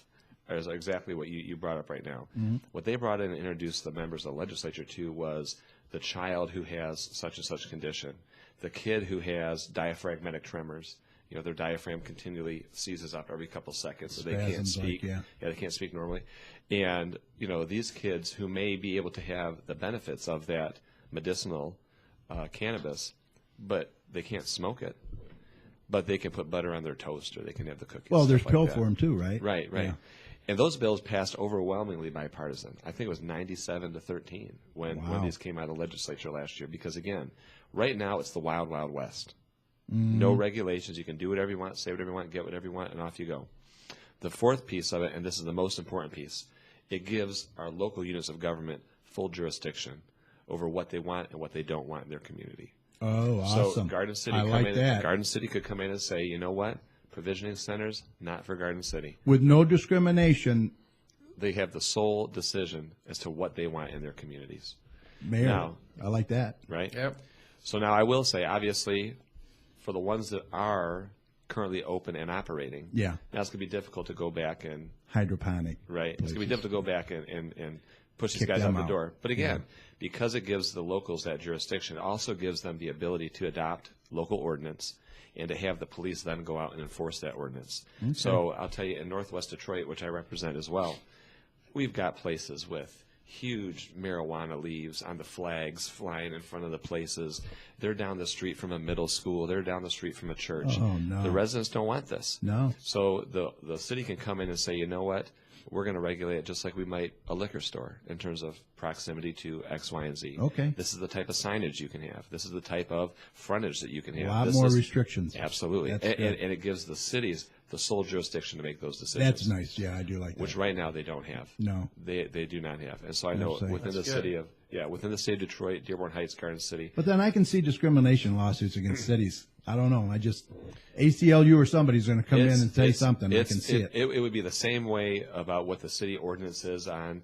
is exactly what you brought up right now. What they brought in and introduced the members of the legislature to was the child who has such and such condition, the kid who has diaphragmatic tremors. Their diaphragm continually seizes up every couple seconds, so they can't Spasms, speak. yeah. They can't speak normally. And, these kids who may be able to have the benefits of that medicinal cannabis, but they can't smoke it, but they can put butter on their toast or they can have the cookies. Well, there's stuff pill like that. for them too, right? Right. Yeah. And those bills passed overwhelmingly bipartisan. I think it was 97-13 when these came out of the legislature last year. Because, again, right now it's the wild, wild west. No regulations. You can do whatever you want, say whatever you want, get whatever you want, and off you go. The fourth piece of it, and this is the most important piece, it gives our local units of government full jurisdiction over what they want and what they don't want in their community. Oh, awesome. So Garden City Garden City could come in and say, you know what? Provisioning centers, not for Garden City. With no discrimination. They have the sole decision as to what they want in their communities. Mayor, Now, I like that. right? Yep. So now I will say, obviously, for the ones that are currently open and operating, Yeah. now it's going to be difficult to go back and, Hydroponic. right, it's going to be difficult to go back and push these Kick guys out them the out. door. But again, because it gives the locals that jurisdiction, it also gives them the ability to adopt local ordinance and to have the police then go out and enforce that ordinance. Okay. So I'll tell you, in Northwest Detroit, which I represent as well, we've got places with huge marijuana leaves on the flags flying in front of the places. They're down the street from a middle school. They're down the street from a church. Oh, no. The residents don't want this. No. So the city can come in and say, you know what? We're going to regulate it just like we might a liquor store in terms of proximity to X, Y, and Z. Okay. This is the type of signage you can have. This is the type of frontage that you can have. A lot This more is- restrictions. Absolutely. That's And good. it gives the cities the sole jurisdiction to make those decisions. That's nice. Yeah, I do like that. Which right now they don't have. No. They do not have. And so I know within the city of Detroit, Dearborn Heights, Garden City. But then I can see discrimination lawsuits against cities. I don't know. ACLU or somebody's going to come in and say something. I can see it. It would be the same way about what the city ordinance is on.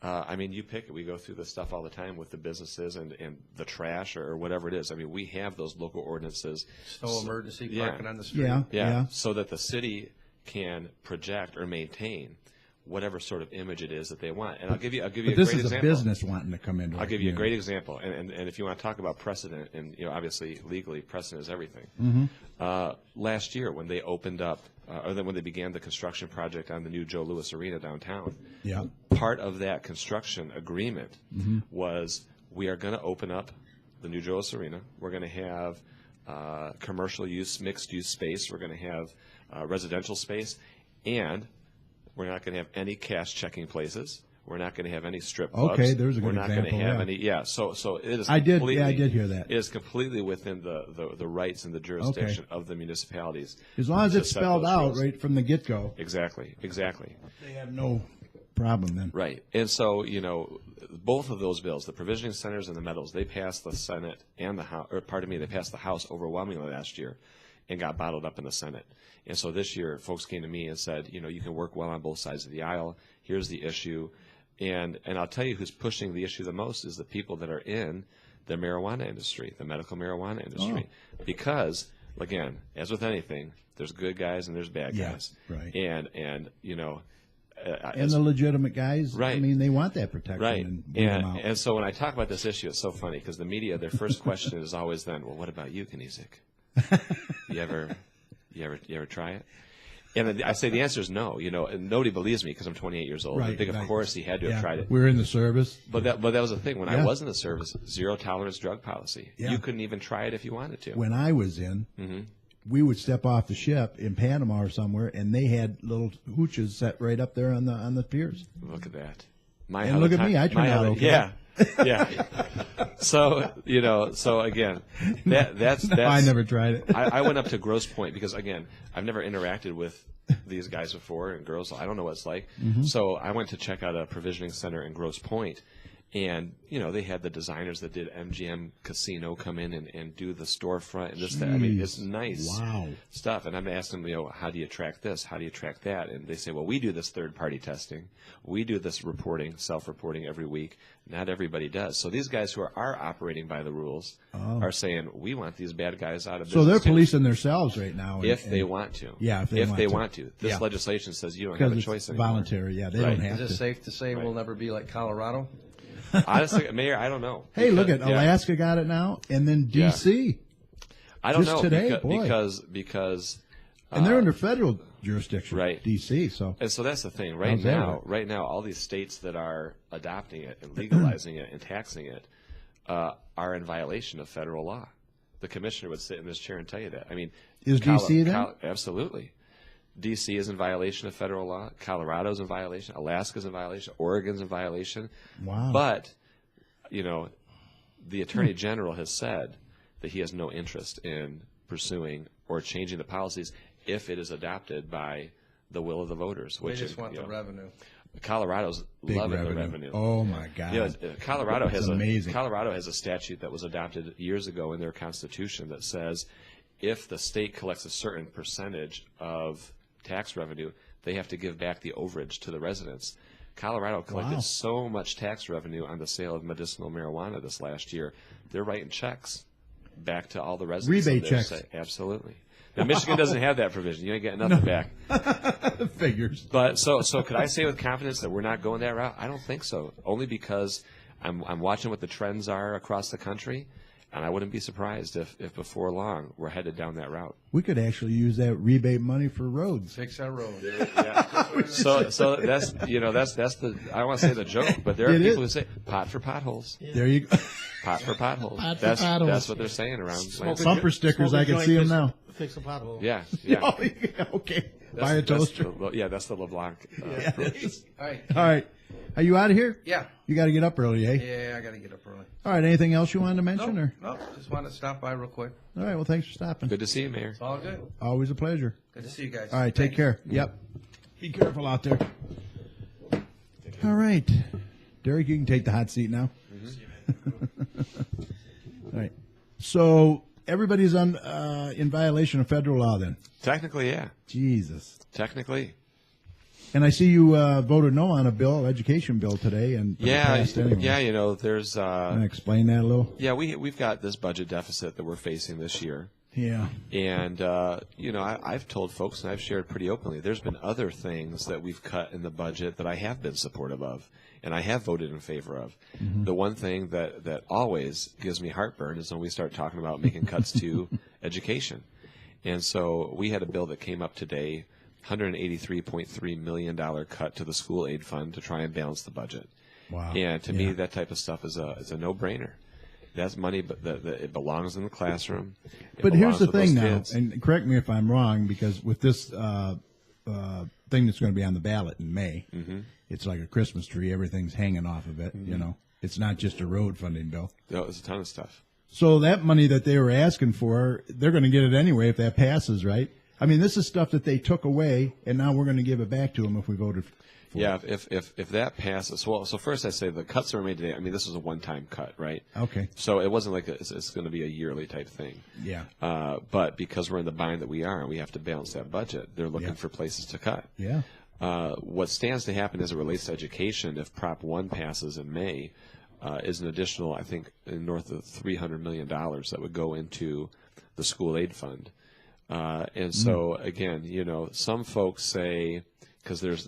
You pick it. We go through this stuff all the time with the businesses and the trash or whatever it is. I mean, we have those local ordinances. Snow emergency parking on the street. Yeah. So that the city can project or maintain whatever sort of image it is that they want. And I'll give you a great example. This is a business wanting to come into. I'll give you a great example. And if you want to talk about precedent, and obviously legally precedent is everything. Mm-hmm. Last year when they opened up, or then when they began the construction project on the new Joe Louis Arena downtown, part of that construction agreement was we are going to open up the new Joe Louis Arena. We're going to have commercial use, mixed use space. We're going to have residential space, and we're not going to have any cash checking places. We're not going to have any strip clubs. Okay, there's a good example. We're not going to have any. Yeah, so it is. I did hear that. It is completely within the rights and the jurisdiction of the municipalities. As long as it's spelled out right from the get go. Exactly. They have no problem then. Right, and so both of those bills, the provisioning centers and the Meadows, they passed the Senate and the House. Or pardon me, they passed the House overwhelmingly last year, and got bottled up in the Senate. And so this year, folks came to me and said, you can work well on both sides of the aisle. Here's the issue. And I'll tell you who's pushing the issue the most is the people that are in the marijuana industry, the medical marijuana industry. Because, again, as with anything, there's good guys and there's bad guys. Right. And and the legitimate guys, right. I mean, they want that protection. Right. And so when I talk about this issue, it's so funny because the media, their first question is always then, well, what about you, Knezek? You ever try it? And I say the answer is no. And nobody believes me because I'm 28 years old. I think, of course, he had to have tried it. We're in the service. But that was the thing. When I was in the service, zero tolerance drug policy. Yeah. You couldn't even try it if you wanted to. When I was in, we would step off the ship in Panama or somewhere, and they had little hooches set right up there on the piers. Look at that. And look at me. I turned out okay. Yeah. Yeah. So again, that's I never tried it. I went up to Grosse Pointe because, again, I've never interacted with these guys before and girls. I don't know what it's like. So I went to check out a provisioning center in Grosse Pointe. And, they had the designers that did MGM Casino come in and do the storefront and this, that. I mean, it's nice stuff. And I'm asking them, how do you track this? How do you track that? And they say, well, we do this third-party testing. We do this reporting, self-reporting every week. Not everybody does. So these guys who are operating by the rules are saying, we want these bad guys out of business. So they're policing themselves right now. If they want to. Yeah, if they want to. This legislation says you don't have a choice anymore. Voluntary, they don't have to. Is it safe to say we'll never be like Colorado? Honestly, Mayor, I don't know. Hey, look at Alaska got it now, and then D.C. I don't know today, because and they're under federal jurisdiction, right? D.C. And so that's the thing. Right now, all these states that are adopting it and legalizing it and taxing it are in violation of federal law. The commissioner would sit in this chair and tell you that. I mean, is D.C. then? Absolutely. D.C. is in violation of federal law. Colorado's in violation. Alaska's in violation. Oregon's in violation. Wow. But, the Attorney General has said that he has no interest in pursuing or changing the policies if it is adopted by the will of the voters. They just want the revenue. Colorado's loving the revenue. Oh, my God. Colorado has amazing. Colorado has a statute that was adopted years ago in their constitution that says if the state collects a certain percentage of tax revenue, they have to give back the overage to the residents. Colorado collected so much tax revenue on the sale of medicinal marijuana this last year. They're writing checks back to all the residents. Rebate checks. Absolutely. Now, Michigan doesn't have that provision. You ain't getting nothing back. Figures. But so could I say with confidence that we're not going that route? I don't think so. Only because I'm watching what the trends are across the country. And I wouldn't be surprised if before long we're headed down that route. We could actually use that rebate money for roads. Fix our roads. So that's the I don't want to say the joke, but there are people who say pot for potholes. Yeah. There you go. Pot for potholes. Potholes. That's what they're saying around. Bumper stickers. I can see them now. Fix a pothole. Yeah. Okay. Buy a toaster. That's the LeBlanc. All right. All right. Are you out of here? Yeah. You got to get up early, eh? Yeah, I got to get up early. All right. Anything else you wanted to mention? Or? No, just wanted to stop by real quick. All right. Well, thanks for stopping. Good to see you, Mayor. It's all good. Always a pleasure. Good to see you guys. All right. Take care. Yep. Be careful out there. All right. Derek, you can take the hot seat now. All right. So everybody's in violation of federal law then? Technically, yeah. Jesus. Technically. And I see you voted no on a bill, education bill today, and it passed anyway. Yeah. There's. Can I explain that a little? Yeah, we've got this budget deficit that we're facing this year. Yeah. And I've told folks, and I've shared pretty openly, there's been other things that we've cut in the budget that I have been supportive of, and I have voted in favor of. Mm-hmm. The one thing that always gives me heartburn is when we start talking about making cuts to education. And so we had a bill that came up today, $183.3 million cut to the school aid fund to try and balance the budget. Wow. And to me, that type of stuff is a no-brainer. That's money, but it belongs in the classroom. But here's the thing now, kids. and correct me if I'm wrong, because with this thing that's going to be on the ballot in May, it's like a Christmas tree. Everything's hanging off of it. You know, it's not just a road funding bill. No, it's a ton of stuff. So that money that they were asking for, they're going to get it anyway if that passes, right? I mean, this is stuff that they took away, and now we're going to give it back to them if we voted for Yeah, if that passes. Well, so first I say the cuts that were made today, I mean, this was a one-time cut, right? Okay. So it wasn't like it's going to be a yearly type thing. Yeah. But because we're in the bind that we are and we have to balance that budget, they're looking for places to cut. Yeah. What stands to happen as it relates to education, if Prop 1 passes in May, is an additional, I think, north of $300 million that would go into the school aid fund. And so, again, some folks say, because there's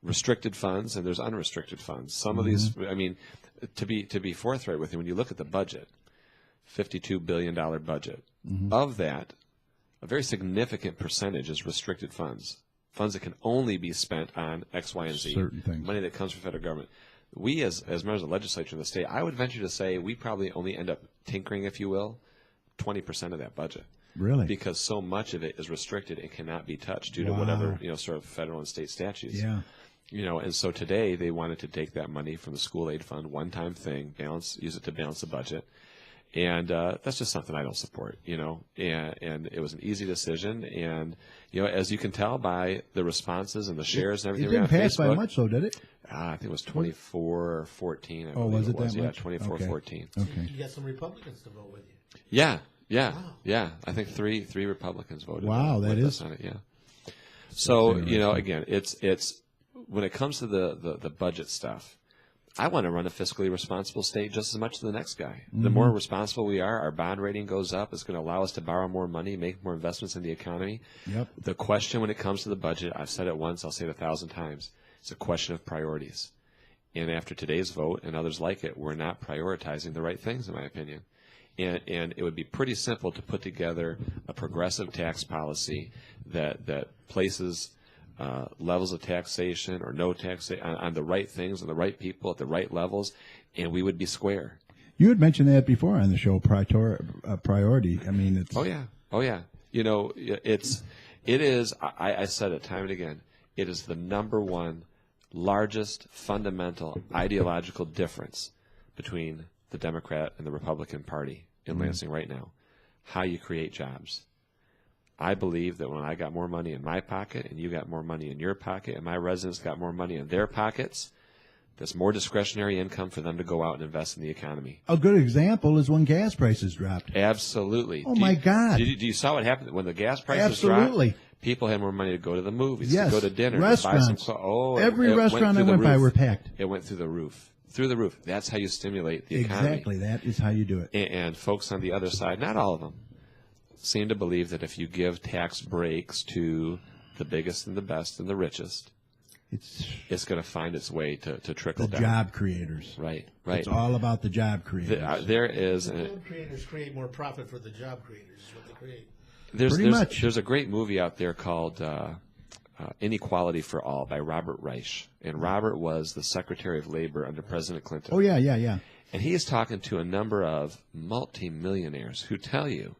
restricted funds and there's unrestricted funds. Some of these, I mean, to be forthright with you, when you look at the budget, $52 billion budget, of that, a very significant percentage is restricted funds that can only be spent on X, Y, and Z. Certain things. Money that comes from federal government. We, as members of the legislature in the state, I would venture to say we probably only end up tinkering, if you will, 20% of that budget. Really? Because so much of it is restricted and cannot be touched due to whatever, sort of federal and state statutes. Yeah. And so today they wanted to take that money from the school aid fund, one-time thing, use it to balance the budget. And that's just something I don't support, and it was an easy decision. And, as you can tell by the responses and the shares and everything it didn't pass Facebook, by much, though, did it? I think it was 24 or 14. I Oh, believe was it it was. that Yeah, much? 24-14. Okay. You got some Republicans to vote with you. Yeah. Wow. Yeah. I think three Republicans voted. Wow, that with is- us on it. Yeah. So again, it's when it comes to the budget stuff, I want to run a fiscally responsible state just as much as the next guy. The more responsible we are, our bond rating goes up. It's going to allow us to borrow more money, make more investments in the economy. Yep. The question when it comes to the budget, I've said it once, I'll say it 1,000 times. It's a question of priorities. And after today's vote and others like it, we're not prioritizing the right things, in my opinion. And it would be pretty simple to put together a progressive tax policy that places levels of taxation or no taxation on the right things and the right people at the right levels, and we would be square. You had mentioned that before on the show, priority. I mean, it's... Oh, yeah. It is, I said it time and again, it is the number one largest fundamental ideological difference between the Democrat and the Republican Party in Lansing right now. How you create jobs. I believe that when I got more money in my pocket and you got more money in your pocket and my residents got more money in their pockets, there's more discretionary income for them to go out and invest in the economy. A good example is when gas prices dropped. Absolutely. Oh, my God. Do you saw what happened when the gas prices Absolutely. dropped? People had more money to go to the movies, Yes. to go to dinner, Restaurants. to buy some clothes. Every restaurant I went by were packed. It went through the roof. Through the roof. That's how you stimulate the economy. Exactly. That is how you do it. And folks on the other side, not all of them, seem to believe that if you give tax breaks to the biggest and the best and the richest, it's going to find its way to trickle The down. job creators. Right. It's all about the job creators. There is... The job creators create more profit for the job creators is what they create. There's a great movie out there called Inequality for All by Robert Reich. And Robert was the Secretary of Labor under President Clinton. Oh, yeah. And he is talking to a number of multimillionaires who tell you,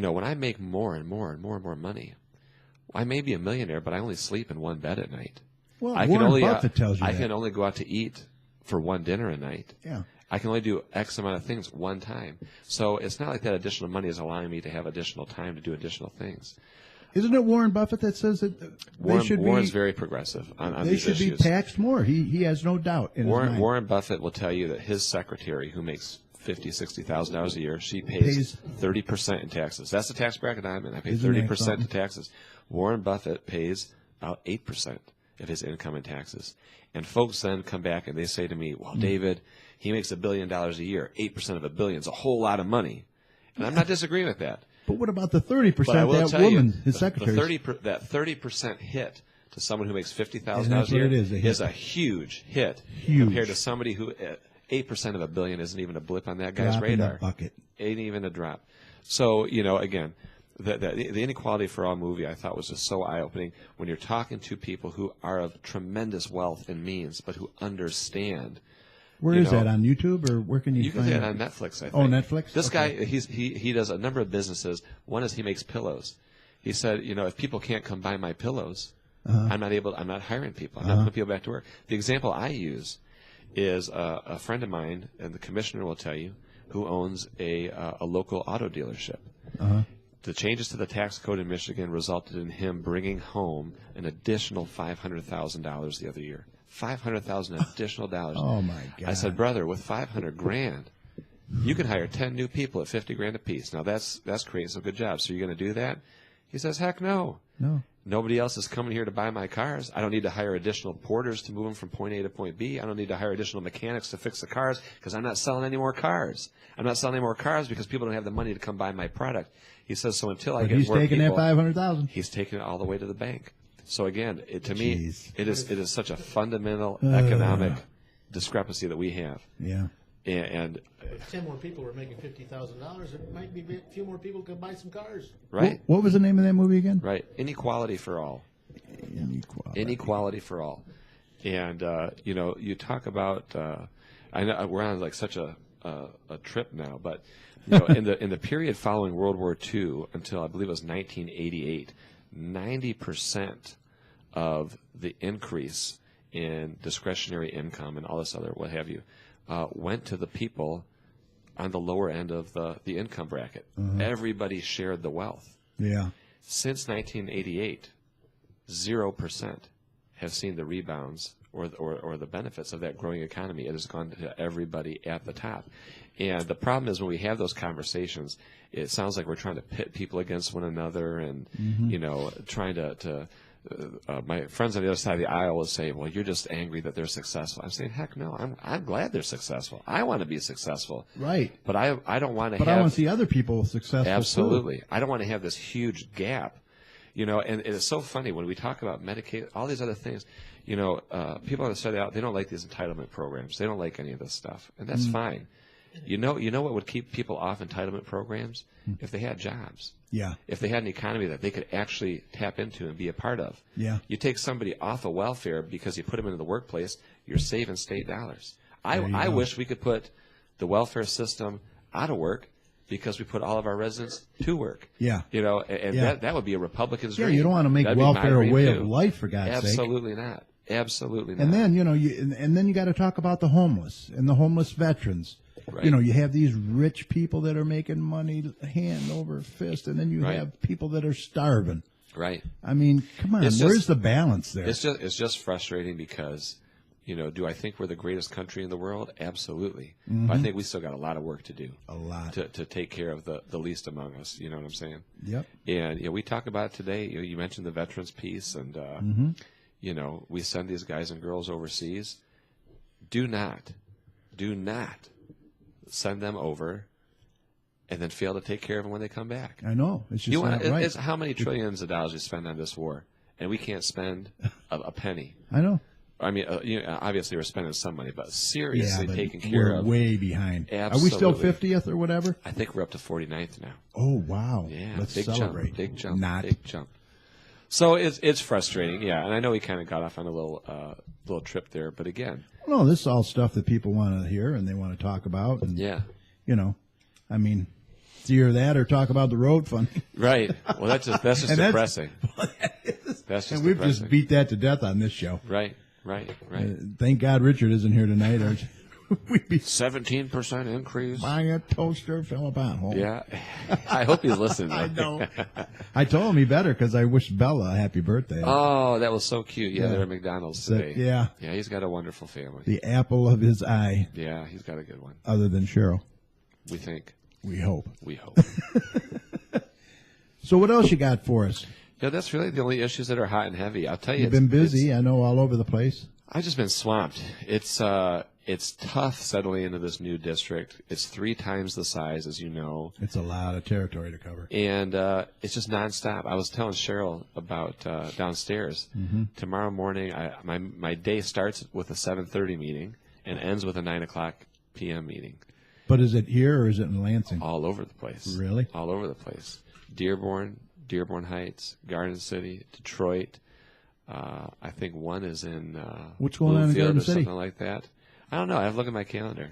when I make more and more and more and more money, I may be a millionaire, but I only sleep in one bed at night. Well, I Warren can only Buffett tells you I that. can only go out to eat for one dinner a night. Yeah. I can only do X amount of things one time. So it's not like that additional money is allowing me to have additional time to do additional things. Isn't it Warren Buffett that says that Warren's very progressive on they these should issues. be taxed more? He has no doubt in his mind. Warren Buffett will tell you that his secretary, who makes $50,000-$60,000 a year, she pays 30% in taxes. That's the tax bracket I'm in. I pay 30% in taxes. Warren Buffett pays about 8% of his income in taxes. And folks then come back and they say to me, well, David, he makes $1 billion a year. 8% of $1 billion is a whole lot of money. And I'm not disagreeing with that. But what about the 30% But I will that tell woman, you, his secretary? that 30% hit to someone who makes $50,000 that's a year what it is a huge hit Huge. compared to somebody who 8% of $1 billion isn't even a blip on that guy's Drop in the radar. bucket. Ain't even a drop. So again, the Inequality for All movie I thought was just so eye-opening when you're talking to people who are of tremendous wealth and means, but who understand. Where is that, on YouTube, or where can you find can it? get it on Netflix, I think. Oh, Netflix? This Okay. guy, he does a number of businesses. One is he makes pillows. He said, if people can't come buy my pillows, I'm not hiring people. I'm not putting people back to work. The example I use is a friend of mine, and the commissioner will tell you, who owns a local auto dealership. The changes to the tax code in Michigan resulted in him bringing home an additional $500,000 the other year. $500,000 additional dollars. Oh my God! I said, brother, with $500,000, you can hire 10 new people at $50,000 apiece. Now that's creating some good jobs. So you're going to do that? He says, heck no. No. Nobody else is coming here to buy my cars. I don't need to hire additional porters to move them from point A to point B. I don't need to hire additional mechanics to fix the cars because I'm not selling any more cars. I'm not selling any more cars because people don't have the money to come buy my product. He says, so until I get he's more taking people, that $500,000. he's taking it all the way to the bank. So again, to Jeez. me, it is such a fundamental economic discrepancy that we have. Yeah. And If 10 more people were making $50,000, it might be a few more people could buy some cars. right, What was the name of that movie again? right, inequality for all. Inequality for all. And you talk about. I know we're on like such a trip now, but in the period following World War II until I believe it was 1988, 90% of the increase in discretionary income and all this other what have you went to the people on the lower end of the income bracket. Everybody shared the wealth. Yeah. Since 1988, 0% have seen the rebounds or the benefits of that growing economy. It has gone to everybody at the top. And the problem is when we have those conversations, it sounds like we're trying to pit people against one another and, trying to my friends on the other side of the aisle will say, well, you're just angry that they're successful. I'm saying, heck no, I'm glad they're successful. I want to be successful. Right. But I don't want to have... But I want to see other people successful Absolutely. too. I don't want to have this huge gap. And it's so funny when we talk about Medicaid, all these other things, people on the side of the aisle, they don't like these entitlement programs. They don't like any of this stuff. And that's fine. You know what would keep people off entitlement programs? If they had jobs. Yeah. If they had an economy that they could actually tap into and be a part of. Yeah. You take somebody off of welfare because you put them into the workplace, you're saving state dollars. I wish we could put the welfare system out of work because we put all of our residents to work. Yeah. That would be a Republican's dream. Yeah, you don't want to make That'd be my welfare a dream, way too. of life, for God's sake. Absolutely not. Absolutely not. And then, you got to talk about the homeless and the homeless veterans. Right. You have these rich people that are making money hand over fist, and then you have people that are starving. Right. I mean, come on, where's the balance there? It's just frustrating because, do I think we're the greatest country in the world? Absolutely. But I think we still got a lot of work to do. A lot. To take care of the least among us. You know what I'm saying? Yep. And we talk about it today. You mentioned the veterans piece, and we send these guys and girls overseas. Do not send them over and then fail to take care of them when they come back. I know. It's just not right. It's how many trillions of dollars you spend on this war, and we can't spend a penny. I know. I mean, obviously we're spending some money, but seriously taking care we're of. way behind. Absolutely. Are we still 50th or whatever? I think we're up to 49th now. Oh, wow. Yeah, Let's big celebrate. jump, big jump, Not. big jump. So it's frustrating, yeah, and I know we kind of got off on a little trip there, but again. No, this is all stuff that people want to hear and they want to talk about. And, I mean, It's either that or talk about the road funding. Right. Well, that's just And depressing. That's just and we've depressing. just beat that to death on this show. Right. Thank God Richard isn't here tonight. Or we'd be 17% increase. buying a toaster, fill a pothole. Yeah. I hope he's listening. I know. I told him he better because I wish Bella a happy birthday. Oh, that was so cute. Yeah, Yeah. they're at McDonald's So, today. yeah. Yeah, he's got a wonderful family. The apple of his eye, Yeah, he's got a good one. other than Cheryl. We think. We hope. We hope. So what else you got for us? Yeah, that's really the only issues that are hot and heavy. I'll tell you. You've been busy, I know, all over the place. I've just been swamped. It's tough settling into this new district. It's 3 times the size, as you know. It's a lot of territory to cover. And it's just nonstop. I was telling Cheryl about downstairs. Tomorrow morning, my day starts with a 7:30 meeting and ends with a 9 o'clock p.m. meeting. But is it here or is it in Lansing? All over the place. Really? All over the place. Dearborn Heights, Garden City, Detroit. I think one is in What's going on in Bloomfield Garden or City? something like that. I don't know. I have to look at my calendar.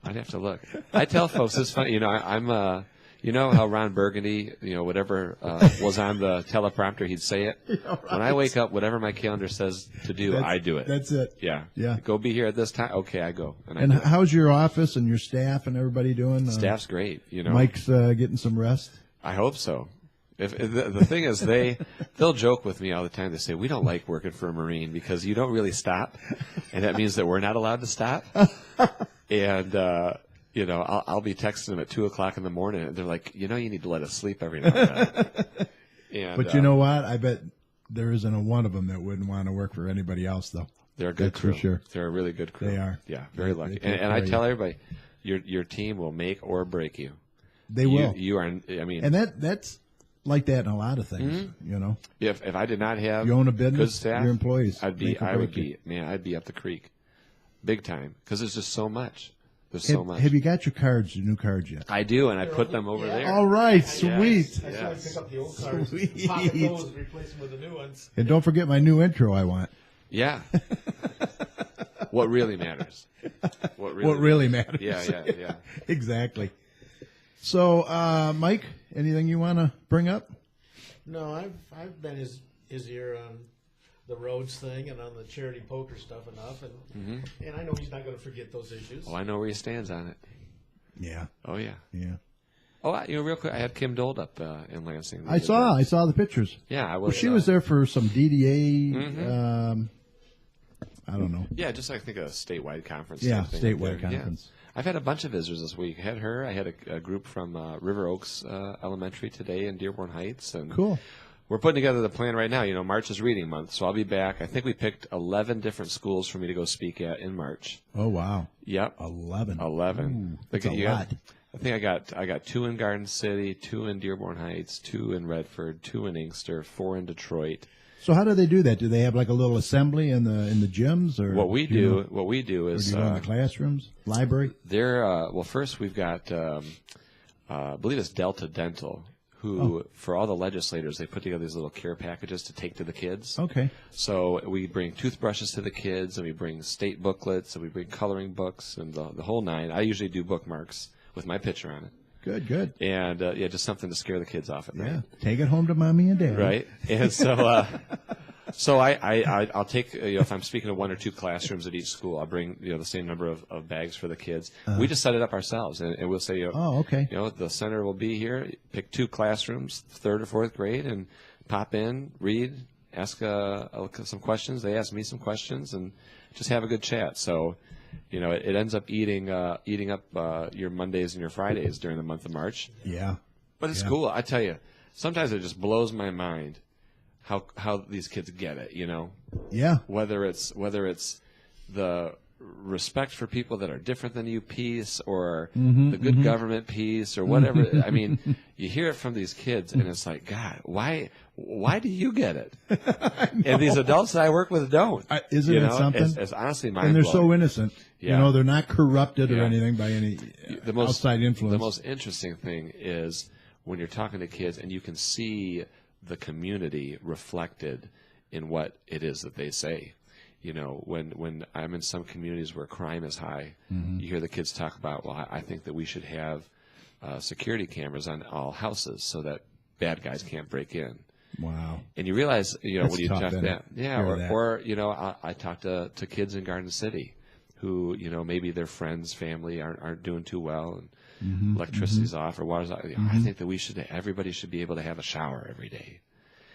I'd have to look. I tell folks it's funny. You know, I'm. You know how Ron Burgundy, whatever was on the teleprompter, he'd say it. Yeah, right. When I wake up, whatever my calendar says to do, I do it. That's it. Yeah. Yeah. Go be here at this time. Okay, I go. And I do it. how's your office and your staff and everybody doing? Staff's great. Mike's getting some rest. I hope so. If the thing is, they'll joke with me all the time. They say we don't like working for a Marine because you don't really stop, and that means that we're not allowed to stop. And I'll be texting them at 2:00 in the morning, and they're like, you need to let us sleep every now and then. But you know what? I bet there isn't a one of them that wouldn't want to work for anybody else, though. They're a good That's crew. for sure. They're a really good crew. They are. Yeah, very They lucky. take And I care of tell you. everybody, your team will make or break you. They will. You are. I mean, And that's like that in a lot of things, If I did not have You own a good business, staff, your employees I'd make or break you. I'd be up the creek, big time, because there's just so much. There's so much. Have you got your cards, your new cards yet? I do, and I put them over there. All right, Yes. sweet. I saw you pick up the old cards, Sweet. pocket those, and replace them with the new ones. And don't forget my new intro I want. Yeah. What really matters. What really matters. Yeah. Exactly. So, Mike, anything you want to bring up? No, I've been his ear on the roads thing and on the charity poker stuff enough, and I know he's not going to forget those issues. Oh, I know where he stands on it. Yeah. Oh, yeah. Yeah. Oh, real quick, I had Kim Dold up in Lansing. I saw the pictures. Yeah, I was. Well, she was there for some DDA. I don't know. Yeah, just I think a statewide conference. Yeah, type thing statewide there. conference. Yeah. I've had a bunch of visitors this week. I had her. I had a group from River Oaks Elementary today in Dearborn Heights. And Cool. We're putting together the plan right now. March is reading month, so I'll be back. I think we picked 11 different schools for me to go speak at in March. Oh, wow. Yep. 11. Ooh, that's a lot. I think I got 2 in Garden City, 2 in Dearborn Heights, 2 in Redford, 2 in Inkster, 4 in Detroit. So how do they do that? Do they have like a little assembly in the gyms, or What we do you know? do, what we do Or is do you go in the classrooms, library? First we've got I believe it's Delta Dental, who for all the legislators they put together these little care packages to take to the kids. Okay. So we bring toothbrushes to the kids, and we bring state booklets, and we bring coloring books, and the whole nine. I usually do bookmarks with my picture on it. Good. And just something to scare the kids off at night. Yeah. Take it home to mommy and daddy. Right. And so so I'll take if I'm speaking to 1 or 2 classrooms at each school, I'll bring the same number of bags for the kids. We just set it up ourselves, and we'll say okay. The center will be here. Pick 2 classrooms, 3rd or 4th grade, and pop in, read, ask some questions. They ask me some questions, and just have a good chat. So. It ends up eating up your Mondays and your Fridays during the month of March. Yeah. But it's cool. I tell you, sometimes it just blows my mind how these kids get it. Yeah. Whether it's the respect for people that are different than you piece, or the good government piece, or whatever. I mean, you hear it from these kids, and it's like, God, why do you get it? And these adults that I work with don't. Isn't it something? It's honestly mind-blowing. And they're so innocent. Yeah. They're not corrupted or Yeah. anything by any outside influence. The most interesting thing is when you're talking to kids and you can see the community reflected in what it is that they say. When I'm in some communities where crime is high, you hear the kids talk about, well, I think that we should have security cameras on all houses so that bad guys can't break in. Wow. And you realize, That's when you tough, talk isn't that, it? yeah, Hear that. or I talk to kids in Garden City who, maybe their friends, family aren't doing too well, and electricity's off or water's off. I think that everybody should be able to have a shower every day.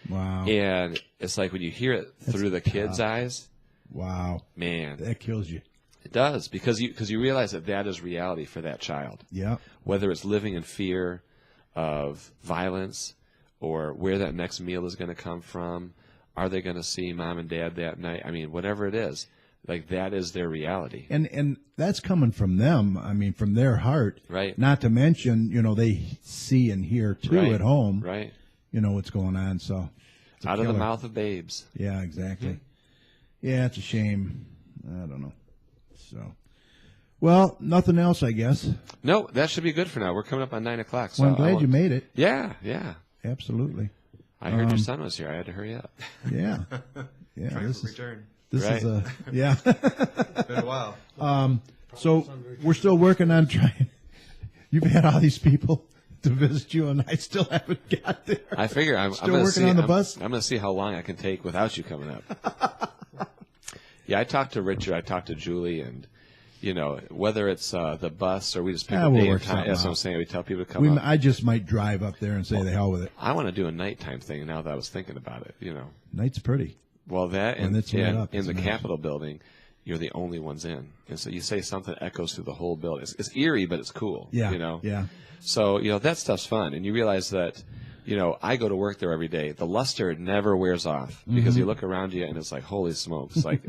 Wow. And it's like when you hear it through the kids' eyes, wow, man, that kills you. It does, because you realize that is reality for that child. Yeah. Whether it's living in fear of violence, or where that next meal is going to come from, are they going to see mom and dad that night? I mean, whatever it is, like that is their reality. And that's coming from them. I mean, from their heart. Right. Not to mention, they see and hear too Right. at home. Right. What's going on. So it's a Out of the killer. mouth of babes. Yeah, exactly. Yeah, it's a shame. I don't know. So, well, nothing else, I guess. No, that should be good for now. We're coming up on 9 o'clock. So Well, I'm glad you made it. Yeah, yeah. Absolutely. I heard your son was here. I had to hurry up. Yeah. Yeah. Trying This to is return. This Right. is a yeah. It's been a while. So we're still working on trying. You've had all these people to visit you, and I still haven't got there. I figure I'm Still gonna working see, on the I'm, bus? I'm going to see how long I can take without you coming up. Yeah, I talked to Richard. I talked to Julie, and whether it's the bus or we just pick Yeah, a we'll date work and time. something That's what out. I'm saying. We tell people to come up. I just might drive up there and say the hell with it. I want to do a nighttime thing. Now that I was thinking about it, Night's pretty. Well, that When and it's lit up, in it's the nice. Capitol building, you're the only ones in, and so you say something echoes through the whole building. It's eerie, but it's cool. Yeah. Yeah. So that stuff's fun, and you realize that. I go to work there every day. The luster never wears off because you look around you and it's like, holy smokes! Like,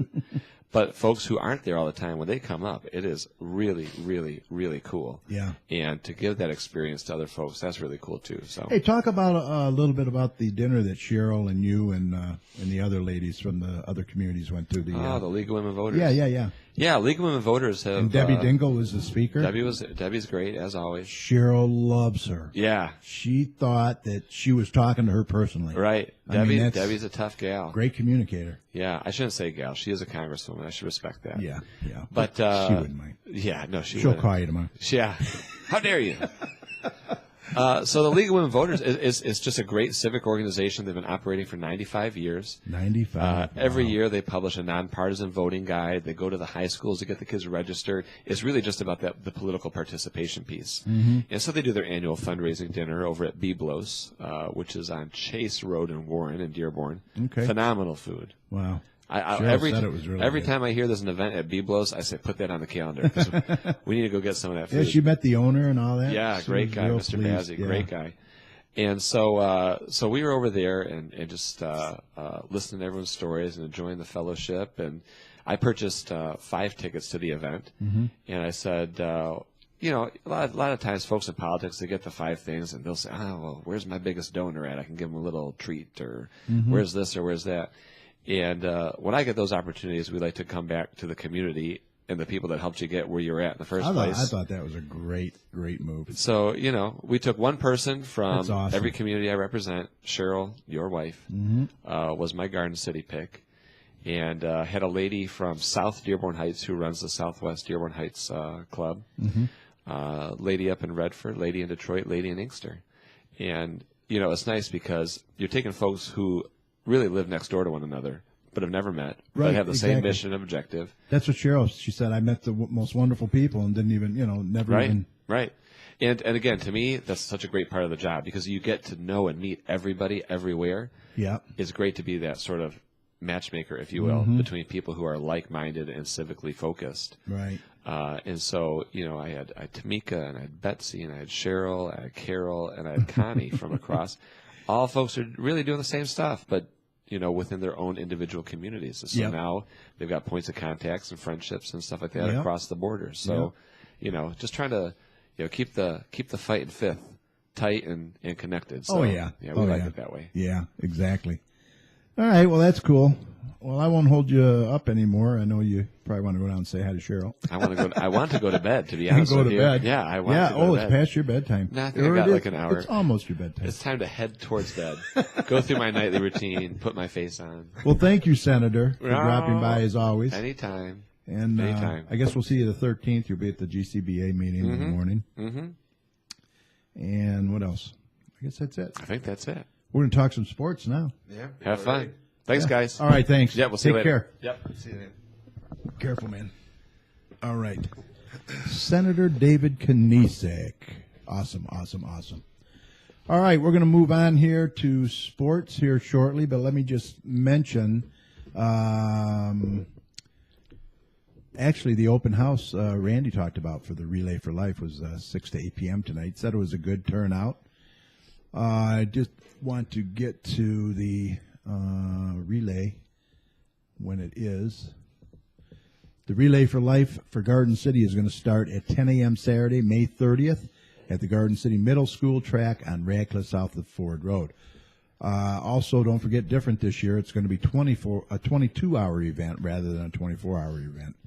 but folks who aren't there all the time, when they come up, it is really, really, really cool. Yeah. And to give that experience to other folks, that's really cool too. So. Hey, talk about a little bit about the dinner that Cheryl and you and the other ladies from the other communities went to. The League of Women Voters. Yeah. Yeah, League of Women Voters have. And Debbie Dingle was the speaker. Debbie's great as always. Cheryl loves her. Yeah. She thought that she was talking to her personally. Right. I mean, that's Debbie's a tough gal. Great communicator. Yeah, I shouldn't say gal. She is a congresswoman. I should respect that. Yeah. But she wouldn't mind. Yeah, no, she She'll wouldn't. call you tomorrow. Yeah. How dare you? So the League of Women Voters is just a great civic organization. They've been operating for 95 years. 95. Every Wow. year they publish a nonpartisan voting guide. They go to the high schools to get the kids registered. It's really just about the political participation piece. And so they do their annual fundraising dinner over at Biblos, which is on Chase Road in Warren and Dearborn. Okay. Phenomenal food. Wow. Every said it was really every good. time I hear there's an event at Biblos, I say put that on the calendar 'cause we need to go get some of that food. Yeah, she met the owner and all that. Yeah, She great was guy, real Mr. pleased. Bazzi, Yeah. great guy. And so we were over there and just listening to everyone's stories and enjoying the fellowship. And I purchased 5 tickets to the event. And I said, a lot of times folks in politics, they get the 5 things and they'll say, oh, well, where's my biggest donor at? I can give them a little treat, or where's this or where's that? And when I get those opportunities, we like to come back to the community and the people that helped you get where you're at in the first place. I thought that was a great move. So, we took one person from That's awesome. every community I represent. Cheryl, your wife, was my Garden City pick. And had a lady from South Dearborn Heights who runs the Southwest Dearborn Heights Club. Lady up in Redford, lady in Detroit, lady in Inkster. And, it's nice because you're taking folks who really live next door to one another, but have never met, but Right, have the same exactly. mission and objective. That's what Cheryl, she said, I met the most wonderful people and didn't even, never Right, even. right. And again, to me, that's such a great part of the job because you get to know and meet everybody everywhere. Yeah. It's great to be that sort of matchmaker, if you will, between people who are like-minded and civically focused. Right. And so, I had Tamika, and I had Betsy, and I had Cheryl, I had Carol, and I had Connie from across. All folks are really doing the same stuff, but, within their own individual communities. And so Yep. now they've got points of contacts and friendships and stuff like that Yep. across the border. So, just trying to, keep the fight in fifth tight and connected. So, Oh, yeah. Yeah, Oh, we like yeah. it that way. Yeah, exactly. All right, well, that's cool. Well, I won't hold you up anymore. I know you probably want to go down and say hi to Cheryl. I want to go to bed, to be And honest go with to you. bed. Yeah, I want to go to it's bed. past your bedtime. No, I think I Or got it like is- an hour. It's almost your bedtime. It's time to head towards bed. Go through my nightly routine, put my face on. Well, thank you, Senator, for No. dropping by as always. Anytime. And Anytime. I guess we'll see you the 13th. You'll be at the GCBA meeting in the morning. Mm-hmm. And what else? I guess that's it. I think that's it. We're going to talk some sports now. Yeah. Have fun. Thanks, guys. All right, thanks. Yeah, we'll see you Take later. care. Yep. See you then. Careful, man. All right. Senator David Knezek. Awesome. All right, we're going to move on here to sports here shortly, but let me just mention, actually, the open house Randy talked about for the Relay for Life was 6 to 8 p.m. tonight. Said it was a good turnout. I just want to get to the relay when it is. The Relay for Life for Garden City is going to start at 10 a.m. Saturday, May 30th at the Garden City Middle School track on Radcliffe south of Ford Road. Also, don't forget, different this year, it's going to be a 22-hour event rather than a 24-hour event.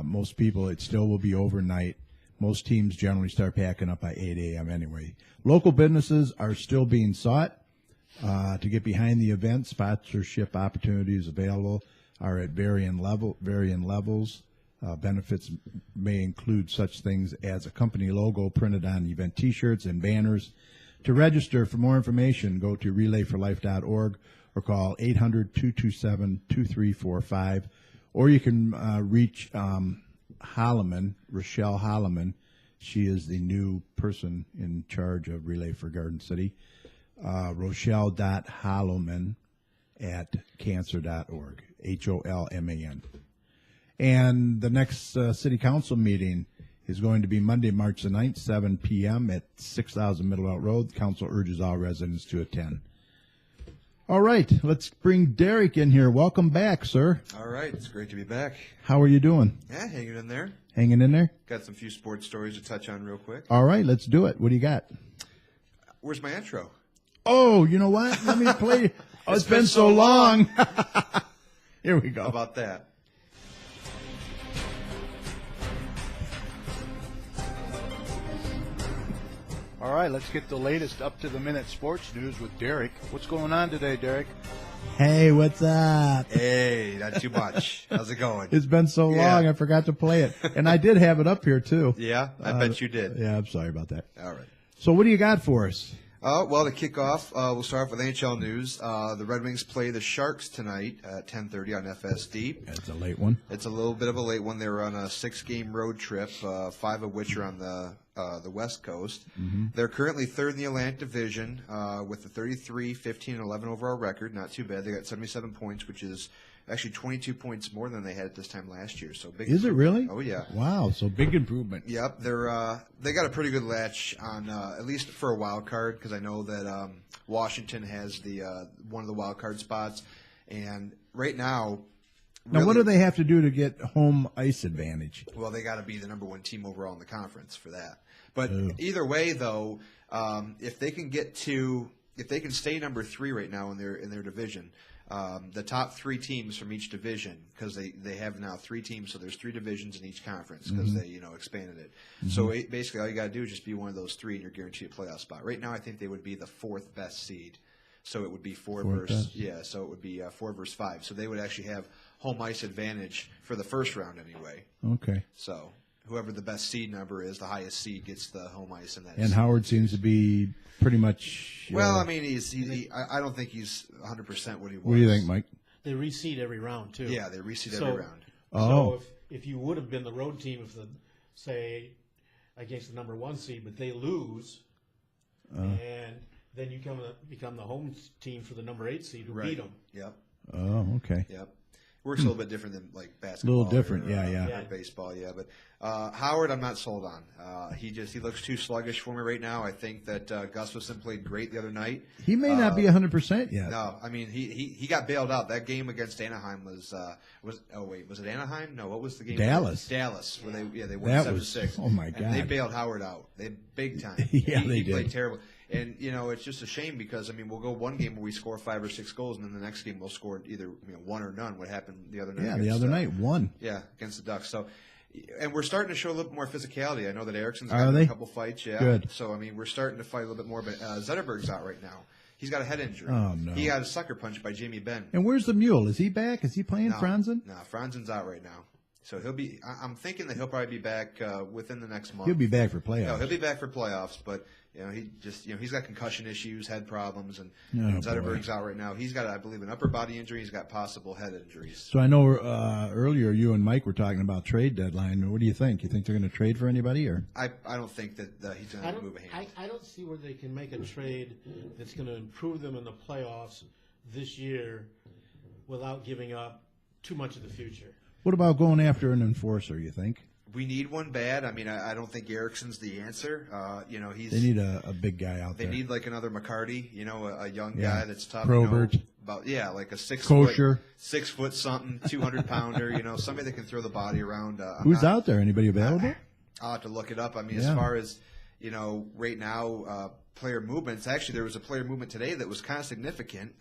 Most people, it still will be overnight. Most teams generally start packing up by 8 a.m. anyway. Local businesses are still being sought to get behind the event. Sponsorship opportunities available are at varying levels. Benefits may include such things as a company logo printed on event T-shirts and banners. To register for more information, go to relayforlife.org or call 800-227-2345. Or you can reach Rochelle Holloman. She is the new person in charge of Relay for Garden City. Rochelle.Holloman at cancer.org. HOLMAN. And the next city council meeting is going to be Monday, March the 9th, 7 p.m. at 6000 Middle Out Road. The council urges all residents to attend. All right, let's bring Derek in here. Welcome back, sir. All right, it's great to be back. How are you doing? Yeah, hanging in there. Hanging in there? Got some few sports stories to touch on real quick. All right, let's do it. What do you got? Where's my intro? Oh, you know what? Let me play. Oh, it's been so long. Here we go. How about that? All right, let's get the latest up-to-the-minute sports news with Derek. What's going on today, Derek? Hey, what's up? Hey, not too much. How's it going? It's been so long, I forgot to play it. And I did have it up here, too. Yeah, I bet you did. Yeah, I'm sorry about that. All right. So what do you got for us? Well, to kick off, we'll start off with NHL news. The Red Wings play the Sharks tonight at 10:30 on FSD. That's a late one. It's a little bit of a late one. They're on a 6-game road trip, 5 of which are on the West Coast. Mm-hmm. They're currently third in the Atlantic Division with a 33, 15, and 11 overall record. Not too bad. They got 77 points, which is actually 22 points more than they had at this time last year. So big. Is it really? Oh yeah. Wow. So big improvement. Yep. They got a pretty good latch on at least for a wild card, because I know that Washington has the one of the wild card spots, and right now. Now, what do they have to do to get home ice advantage? Well, they got to be the number 1 team overall in the conference for that. But either way, though, if they can stay number 3 right now in their division, the top 3 teams from each division, because they have now 3 teams, so there's 3 divisions in each conference because they expanded it. Mm-hmm. So basically, all you got to do is just be one of those 3, and you're guaranteed a playoff spot. Right now, I think they would be the 4th best seed. So it would be 4 versus 4 versus 5. So they would actually have home ice advantage for the first round anyway. Okay. So whoever the best seed number is, the highest seed gets the home ice in that. And Howard seems to be pretty much. Well, I mean, I don't think he's 100% what he was. What do you think, Mike? They reseed every round too. Yeah, they reseed every round. So if you would have been the road team, say against the number 1 seed, but they lose, and then you become the home team for the number 8 seed who beat them. Yep. Oh, okay. Yep. Works a little bit different than like basketball. A little different, or baseball, yeah. But Howard, I'm not sold on. He looks too sluggish for me right now. I think that Gustafsson played great the other night. He may not be 100% yet. No, I mean he got bailed out. That game against Anaheim was it Anaheim? No, what was the game? Dallas. Where they won 7-6. Oh my God! And they bailed Howard out. They big time. Yeah, he did. Played terrible. And it's just a shame because we'll go one game where we score 5 or 6 goals, and then the next game we'll score either 1 or none. What happened the other night? Yeah, the other night 1. Yeah, against the Ducks. So, and we're starting to show a little bit more physicality. I know that Ericsson's got a couple fights. Yeah, good. So we're starting to fight a little bit more. But Zetterberg's out right now. He's got a head injury. Oh no! He got a sucker punch by Jamie Benn. And where's the mule? Is he back? Is he playing Franzen? No, Franzen's out right now. So I'm thinking that he'll probably be back within the next month. He'll be back for playoffs. No, he'll be back for playoffs, but he's got concussion issues, head problems, and Zetterberg's out right now. He's got, I believe, an upper body injury. He's got possible head injuries. So I know earlier you and Mike were talking about trade deadline. What do you think? You think they're going to trade for anybody, or I don't think that he's going to move a hand. I don't see where they can make a trade that's going to improve them in the playoffs this year without giving up too much of the future. What about going after an enforcer, you think? We need one bad. I mean, I don't think Erickson's the answer. They need a big guy out there. They need like another McCarty, a young guy that's tough. Probert. Like a 6 Kosher. 6 foot something, 200 pounder. Somebody that can throw the body around. Who's out there? Anybody available? I'll have to look it up. I mean, as far as right now, player movements. Actually, there was a player movement today that was kind of significant.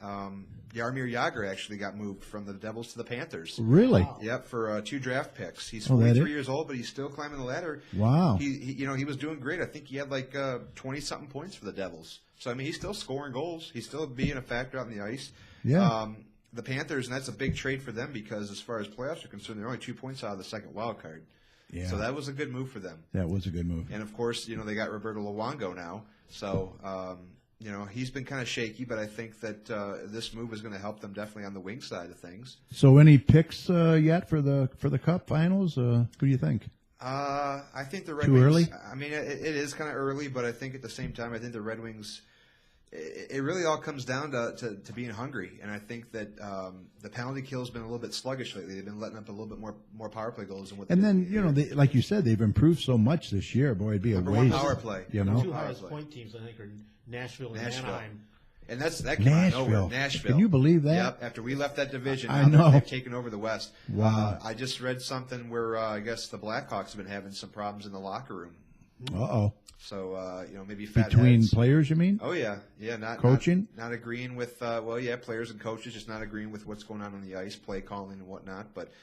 Jaromir Jagr actually got moved from the Devils to the Panthers. Really? Wow. Yep, for 2 draft picks. He's that 43 years old, but he's still climbing the ladder. Wow. He was doing great. I think he had like 20-something points for the Devils. So, I mean, he's still scoring goals. He's still being a factor out on the ice. Yeah. The Panthers, and that's a big trade for them because as far as playoffs are concerned, they're only 2 points out of the second wild card. Yeah. So that was a good move for them. That was a good move. And, of course, they got Roberto Luongo now. So, he's been kind of shaky, but I think that this move is going to help them definitely on the wing side of things. So any picks yet for the Cup Finals? Who do you think? I think the Red Too Wings. early? I mean, it is kind of early, but I think at the same time, I think the Red Wings. It really all comes down to being hungry, and I think that the penalty kill has been a little bit sluggish lately. They've been letting up a little bit more power play goals than what. And then they, like you said, they've improved so much this year. Boy, it'd be Number a waste. one power play. The 2 highest point teams, I think, are Nashville and Anaheim. And that came out of nowhere. Nashville. Can you believe that? Yep. After we left that division, I know. they've taken over the West. Wow. I just read something where I guess the Blackhawks have been having some problems in the locker room. Uh-oh. So maybe fat Between heads. players, you mean? Oh yeah, not coaching. Not agreeing with players and coaches just not agreeing with what's going on the ice, play calling and whatnot. But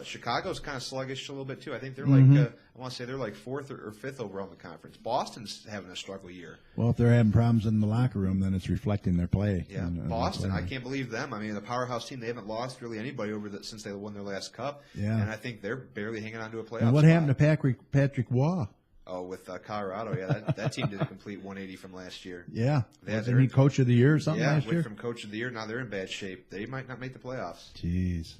Chicago's kind of sluggish a little bit too. I think they're like I want to say they're like 4th or 5th overall in the conference. Boston's having a struggle year. Well, if they're having problems in the locker room, then it's reflecting their play. Yeah, Boston. I can't believe them. I mean, the powerhouse team. They haven't lost really anybody since they won their last cup. Yeah, and I think they're barely hanging on to a playoff. And what happened to Patrick Waugh? Oh, with Colorado, yeah, that team did a complete 180 from last year. Yeah, wasn't he Coach of the Year or something last year? Yeah, from Coach of the Year. Now they're in bad shape. They might not make the playoffs. Jeez,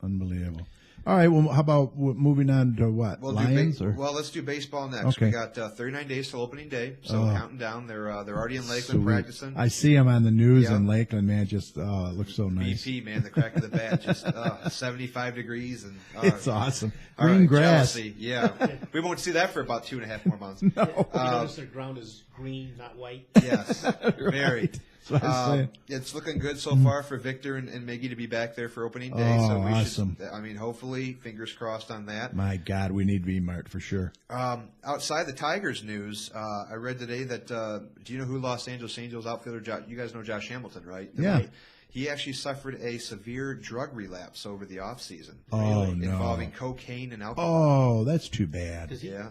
unbelievable. All right, well, how about moving on to what? Lions? Let's do baseball next. Okay. We got 39 days till opening day, so counting down. They're already in Lakeland practicing. I see them on the news in Lakeland, man. Just it looks so nice. BP, man, the crack of the bat, just 75 degrees and it's awesome. Green grass. Jealousy, yeah. We won't see that for about 2.5 more months. No. You notice their ground is green, not white. Yes, very. It's looking good so far for Victor and Miggy to be back there for opening day. Oh, so we awesome. Hopefully, fingers crossed on that. My God, we need V-Mart for sure. Outside the Tigers news, I read today that, do you know who Los Angeles Angels outfielder, you guys know Josh Hamilton, right? Yeah. He actually suffered a severe drug relapse over the offseason. Oh, no. Involving cocaine and alcohol. Oh, that's too bad. Yeah.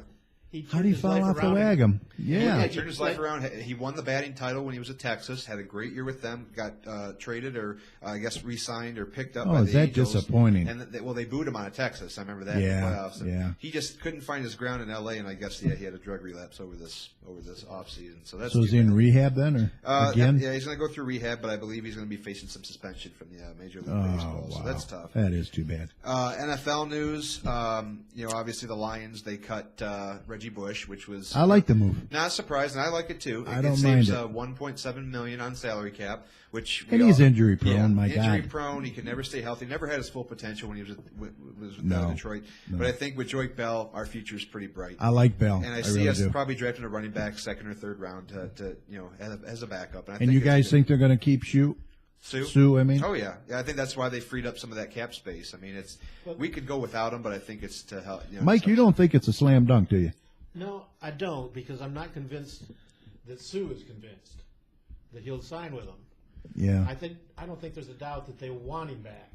How did he fall off the wagon? Yeah, he turned his life around. He won the batting title when he was at Texas. Had a great year with them. Got traded or I guess re-signed or picked up by the Angels. Oh, is that disappointing? And they booed him out of Texas. I remember that in the playoffs. And he just couldn't find his ground in L.A. And I guess he had a drug relapse over this offseason. So is he in rehab then, or again? Yeah, he's going to go through rehab, but I believe he's going to be facing some suspension from the Major League Baseball. Wow. So that's tough. That is too bad. NFL news. Obviously the Lions they cut Reggie Bush, which was. I like the move. Not surprising. I like it too. I don't saves mind it. $1.7 million on salary cap, which he's injury prone. Yeah, my injury God, prone. He could never stay healthy. Never had his full potential when he was with Detroit. No. But I think with Joik Bell, our future is pretty bright. I like Bell, and I see really us do. probably drafting a running back 2nd or 3rd round to as a backup. And you guys think they're going to keep Sue, I mean? Oh, yeah. I think that's why they freed up some of that cap space. I mean, we could go without him, but I think it's to help. Mike, you don't think it's a slam dunk, do you? No, I don't, because I'm not convinced that Sue is convinced that he'll sign with them. Yeah. I don't think there's a doubt that they want him back,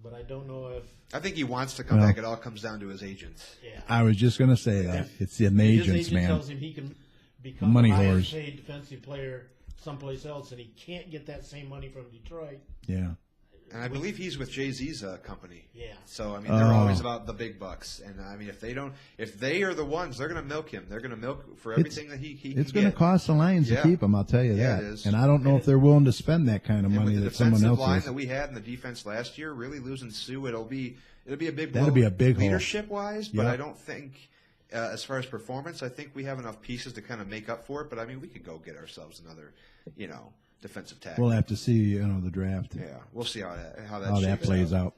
but I don't know if. I think he wants to come back. It all comes down to his agents. Yeah. I was just going to say that. It's the agents, his agent man. tells him he can become money a highest whores. paid defensive player someplace else, and he can't get that same money from Detroit. Yeah. And I believe he's with Jay-Z's company. Yeah. So, I mean, they're always about the big bucks. And, I mean, if they are the ones, they're going to milk him. They're going to milk for everything that he can It's going to cost the Lions to keep him, I'll tell you that. It is. And I don't know if they're willing to spend that kind of money with the that someone else defensive line is. that we had in the defense last year, really losing Sue, it'll be a big That'll blow be a big hole. leadership-wise, but Yeah. I don't think, as far as performance, I think we have enough pieces to kind of make up for it. But, I mean, we could go get ourselves another, defensive tackle. We'll have to see, the draft. Yeah, we'll see how that that plays out.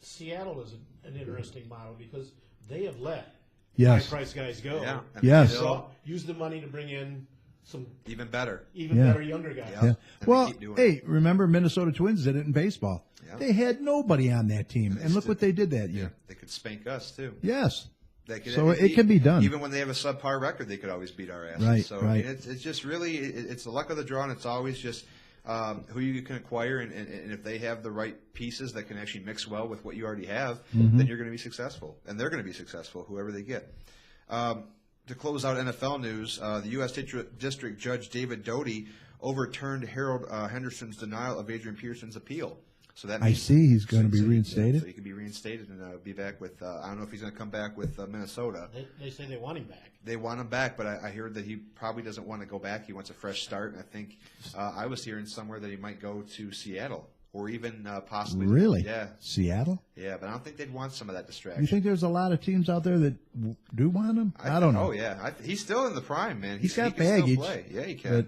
Seattle is an interesting model because they have let Yes. high price guys go. Yeah. Yes. So use the money to bring in some even better younger guys. Yeah. Yeah. Well, keep doing hey, remember Minnesota Twins did it in baseball. Yeah. They had nobody on that team, and look what they did that year. They could spank us too. Yes. They could, So it can be done. Even when they have a subpar record, they could always beat our asses. Right, so right. I mean, it's just really it's the luck of the draw, and it's always just who you can acquire, and if they have the right pieces that can actually mix well with what you already have, then you're going to be successful, and they're going to be successful, whoever they get. To close out NFL news, the U.S. District Judge David Doty overturned Harold Henderson's denial of Adrian Peterson's appeal. So that I means, see he's going to be so reinstated. So he can be reinstated and be back with. I don't know if he's going to come back with Minnesota. They say they want him back. They want him back, but I heard that he probably doesn't want to go back. He wants a fresh start, and I think I was hearing somewhere that he might go to Seattle or even possibly. Really? Yeah. Seattle? Yeah, but I don't think they'd want some of that distraction. You think there's a lot of teams out there that do want him? I don't know. Oh yeah, he's still in the prime, man. He's got he can baggage. Still play. Yeah, he can. But,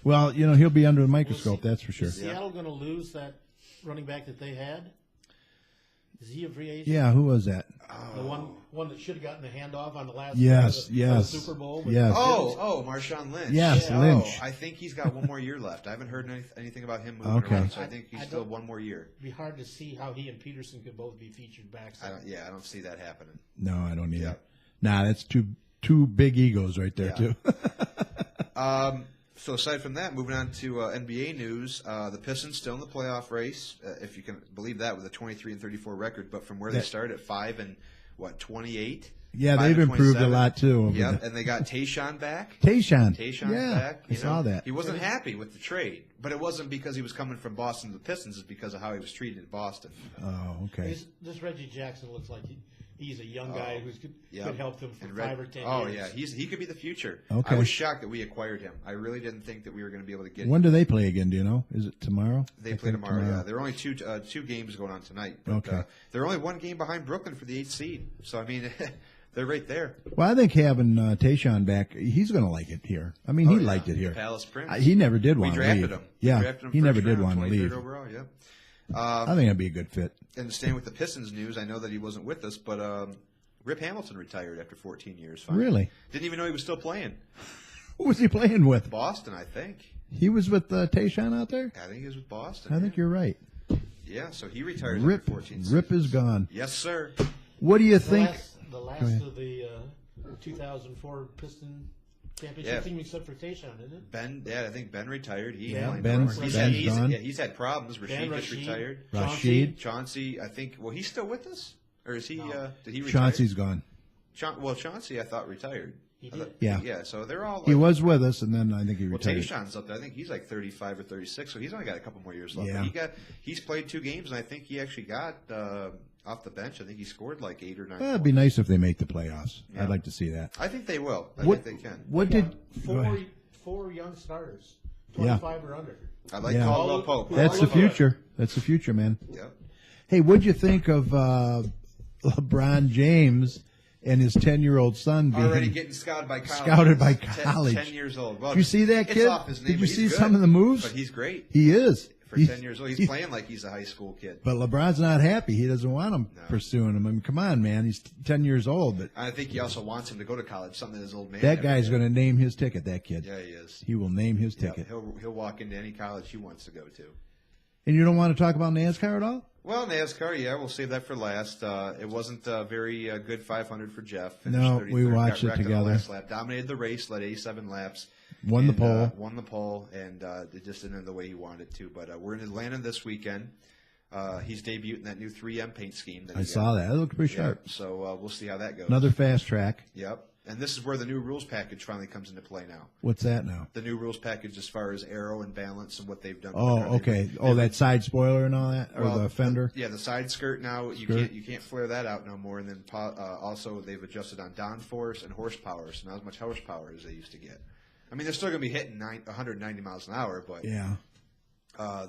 well, he'll be under the microscope, that's for sure. Is Seattle going to lose that running back that they had? Is he a free agent? Yeah, who was that? The one that should have gotten the handoff on the last Yes, of yes. the Super Bowl. Yes. Marshawn Lynch. Yes, Yeah. Lynch. I think he's got one more year left. I haven't heard anything about him moving Okay. around, so I think he's still one more year. It'd be hard to see how he and Peterson could both be featured back. I don't see that happening. No, I don't either. Yeah. Nah, that's two big egos right there, too. So aside from that, moving on to NBA news, the Pistons still in the playoff race, if you can believe that, with a 23-34 record. But from where they started at 5-28. Yeah, they've improved a lot too. Yep, and they got Tayshaun back. Tayshaun's back. I saw that. He wasn't happy with the trade, but it wasn't because he was coming from Boston to the Pistons. It's because of how he was treated in Boston. Oh, okay. This Reggie Jackson looks like he's a young guy who could help them for 5 or 10 years. Oh yeah, he could be the future. Okay. I was shocked that we acquired him. I really didn't think that we were going to be able to get him. When do they play again? Do you know? Is it tomorrow? They play tomorrow. Yeah, there are only two games going on tonight. But, Okay. They're only one game behind Brooklyn for the 8th seed. So I mean, they're right there. Well, I think having Tayshaun back, he's going to like it here. I mean, he liked it here. Palace Prince. He never did We want to drafted leave. him. Yeah, We drafted him he first never did round, want to 23rd leave. overall. Yeah. I think that'd be a good fit. And staying with the Pistons news, I know that he wasn't with us, but Rip Hamilton retired after 14 years. Finally. Really? Didn't even know he was still playing. Who was he playing with? Boston, I think. He was with Tayshaun out there? I think he was with Boston. I think you're right. Yeah, so he retired Rip, after 14 seasons. Rip is gone. Yes, sir. What do you think? The last of the 2004 Piston championship team, except for Tayshaun, isn't it? I think Ben retired. Ben's gone. He's had problems. Rashid just retired. Rashid. Chauncey, I think. Well, he's still with us, or is he? Did he retire? Chauncey's gone. Chauncey, I thought retired. He did. Yeah. So they're all. He was with us, and then I think he Well, retired. Tayshaun's up there. I think he's like 35 or 36, so he's only got a couple more years left. Yeah. But he's played 2 games, and I think he actually got off the bench. I think he scored like 8 or 9. It'd be nice if they make the playoffs. Yeah. I'd like to see that. I think they will. I think they can. What They did? got go ahead. four young starters, 25 or under. I like Yeah. Caldwell Pope. That's the future. That's the future, man. Yep. Hey, what'd you think of LeBron James and his 10-year-old son being Already getting scouted by college. 10 years old. Well, Did you see that it's kid? off his name, Did you but see he's good. some of the moves? But he's great. He is. For 10 years old. He's playing like he's a high school kid. But LeBron's not happy. He doesn't want him pursuing him. I mean, come on, man. He's 10 years old. But I think he also wants him to go to college, something that his old man that never guy's did. going to name his ticket, that kid. Yeah, he is. He will name his Yeah, ticket. he'll walk into any college he wants to go to. And you don't want to talk about NASCAR at all? Well, NASCAR, yeah, we'll save that for last. It wasn't a very good 500 for Jeff. Finished No, 33rd, we watched got it wrecked on the together. last lap. Dominated the race, led 87 laps. Won the and, pole. Won the pole, and it just didn't end the way he wanted it to. But we're in Atlanta this weekend. He's debuting that new 3M paint scheme. That I saw that. It looked pretty Yeah, sharp. so we'll see how that goes. Another fast track. Yep. And this is where the new rules package finally comes into play now. What's that now? The new rules package as far as aero and balance and what they've done. Oh, okay. That side spoiler and all that, or the fender. The side skirt now you can't flare that out no more. And then also they've adjusted on downforce and horsepower, so not as much horsepower as they used to get. I mean, they're still going to be hitting 190 miles an hour, but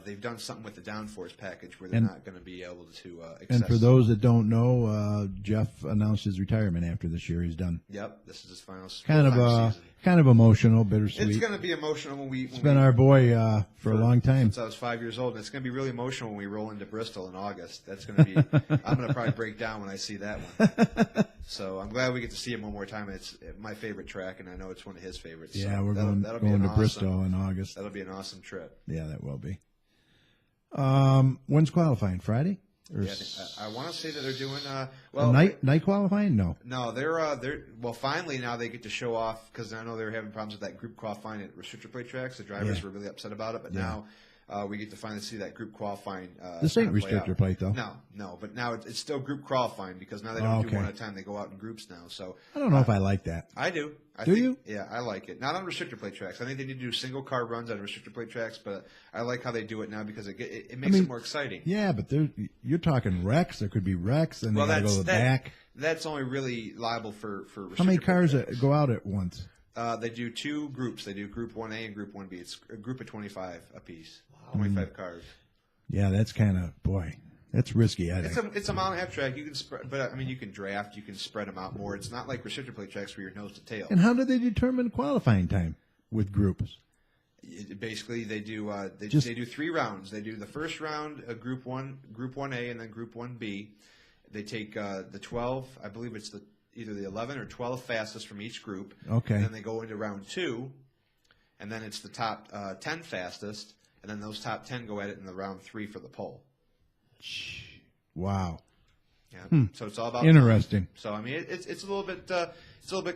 they've done something with the downforce package where they're not going to be able to access. And for those that don't know, Jeff announced his retirement after this year. He's done. Yep, this is his final season. Kind of emotional, bittersweet. It's going to be emotional when He's been our boy for a long time. Since I was 5 years old, and it's going to be really emotional when we roll into Bristol in August. That's going to be. I'm going to probably break down when I see that one. So I'm glad we get to see him one more time. It's my favorite track, and I know it's one of his favorites. Yeah, so we're going to Bristol in August. That'll be an awesome trip. Yeah, that will be. When's qualifying? Friday? Yeah, I want to say that they're doing night qualifying. No, they're finally now they get to show off, because I know they were having problems with that group qualifying at restrictor plate tracks. The drivers were really upset about it, but now we get to finally see that group qualifying. This ain't restrictor plate though. No, but now it's still group qualifying, because now they don't do one at a time. They go out in groups now. So I don't know if I like that. I do. Do you? Yeah, I like it. Not on restrictor plate tracks. I think they need to do single car runs on restrictor plate tracks, but I like how they do it now because it makes it more exciting. Yeah, but you're talking wrecks. There could be wrecks, and they got to go to the back. That's only really liable for how many cars go out at once? They do two groups. They do Group 1A and Group 1B. It's a group of 25 apiece. 25 cars. Yeah, that's kind of, that's risky. I think. It's a mile and a half track. You can spread, but I mean, you can draft. You can spread them out more. It's not like restrictor plate tracks where you're nose to tail. And how do they determine qualifying time with groups? Basically, they do. They do 3 rounds. They do the first round, Group 1A, and then Group 1B. They take the 12. I believe it's either the 11 or 12 fastest from each group. Okay. And then they go into round 2, and then it's the top 10 fastest, and then those top 10 go at it in the round 3 for the pole. Wow. Yeah. So it's all about interesting. Time. So I mean, it's a little bit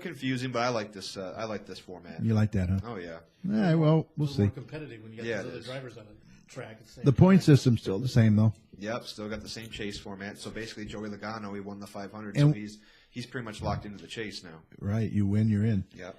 confusing, but I like this. I like this format. You like that, huh? Oh yeah. Yeah. Well, we'll see. More competitive when you get the other drivers on a track. The point system's still the same, though. Yep. Still got the same chase format. So basically, Joey Logano, he won the 500, so he's pretty much locked into the chase now. Right. You win, you're in. Yep.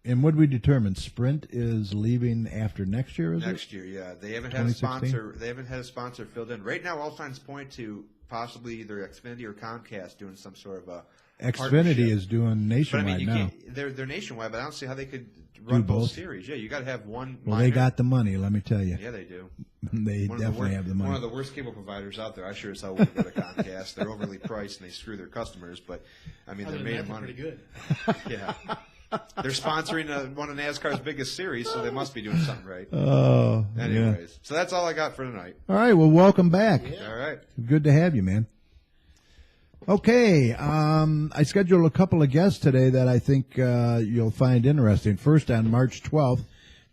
And what we determined, Sprint is leaving after next year, Next year, yeah. They haven't had a sponsor. They haven't had a sponsor filled in. Right now, all signs point to possibly either Xfinity or Comcast doing some sort of a Xfinity is doing nationwide now. They're nationwide, but I don't see how they could run both series. Yeah, you got to have one. Well, they got the money, let me tell you. Yeah, they do. They definitely have the money. One of the worst cable providers out there. I sure as hell wouldn't go to Comcast. They're overly priced and they screw their customers. But I mean, they're made of money. Pretty good. Yeah. They're sponsoring one of NASCAR's biggest series, so they must be doing something right. Oh, anyways, so that's all I got for tonight. All right, well, welcome back. Yeah. All right, good to have you, man. Okay, I scheduled a couple of guests today that I think you'll find interesting. First, on March 12th,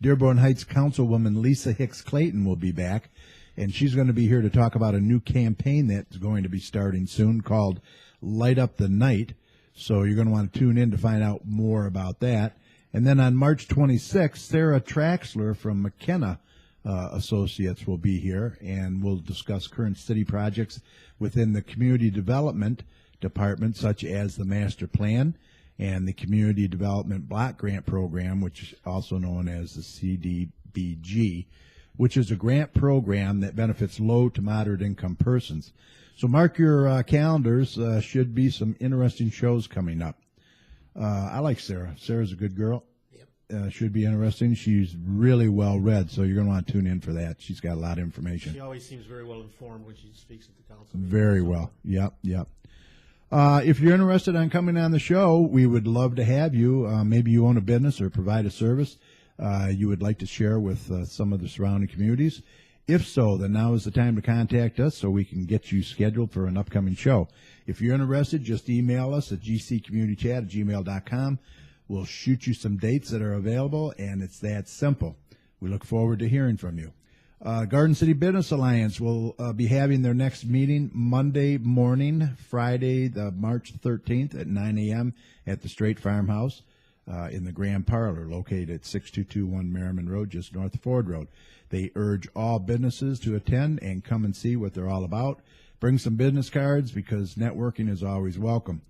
Dearborn Heights Councilwoman Lisa Hicks Clayton will be back, and she's going to be here to talk about a new campaign that's going to be starting soon called Light Up the Night. So you're going to want to tune in to find out more about that. And then on March 26th, Sarah Traxler from McKenna Associates will be here, and we'll discuss current city projects within the Community Development Department, such as the Master Plan and the Community Development Block Grant Program, which is also known as the CDBG, which is a grant program that benefits low to moderate income persons. So mark your calendars. Should be some interesting shows coming up. I like Sarah. Sarah's a good girl. Yep. Should be interesting. She's really well read, so you're going to want to tune in for that. She's got a lot of information. She always seems very well informed when she speaks at the council. Very well. Yep. If you're interested in coming on the show, we would love to have you. Maybe you own a business or provide a service you would like to share with some of the surrounding communities. If so, then now is the time to contact us so we can get you scheduled for an upcoming show. If you're interested, just email us at gccommunitychat@gmail.com. We'll shoot you some dates that are available, and it's that simple. We look forward to hearing from you. Garden City Business Alliance will be having their next meeting Monday morning, Friday, March 13th at 9 a.m. at the Straight Farmhouse in the Grand Parlor located at 6221 Merriman Road, just north of Ford Road. They urge all businesses to attend and come and see what they're all about. Bring some business cards because networking is always welcome.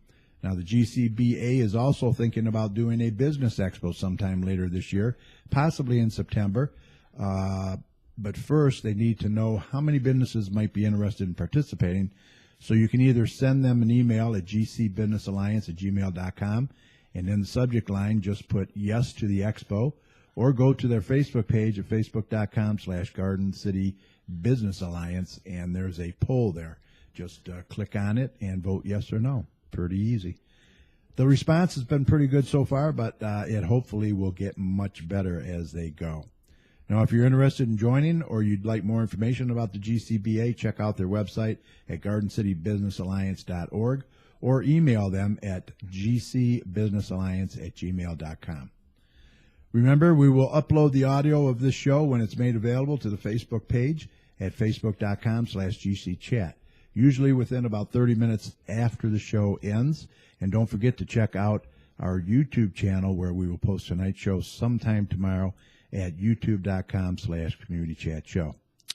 Now, the GCBA is also thinking about doing a business expo sometime later this year, possibly in September. But first, they need to know how many businesses might be interested in participating. So you can either send them an email at gcbusinessalliance@gmail.com, and in the subject line, just put yes to the expo, or go to their Facebook page at facebook.com/Garden City Business Alliance, and there's a poll there. Just click on it and vote yes or no. Pretty easy. The response has been pretty good so far, but it hopefully will get much better as they go. Now, if you're interested in joining or you'd like more information about the GCBA, check out their website at gardencitybusinessalliance.org or email them at gcbusinessalliance@gmail.com. Remember, we will upload the audio of this show when it's made available to the Facebook page at facebook.com/GCChat, usually within about 30 minutes after the show ends. And don't forget to check out our YouTube channel, where we will post tonight's show sometime tomorrow at youtube.com/communitychatshow.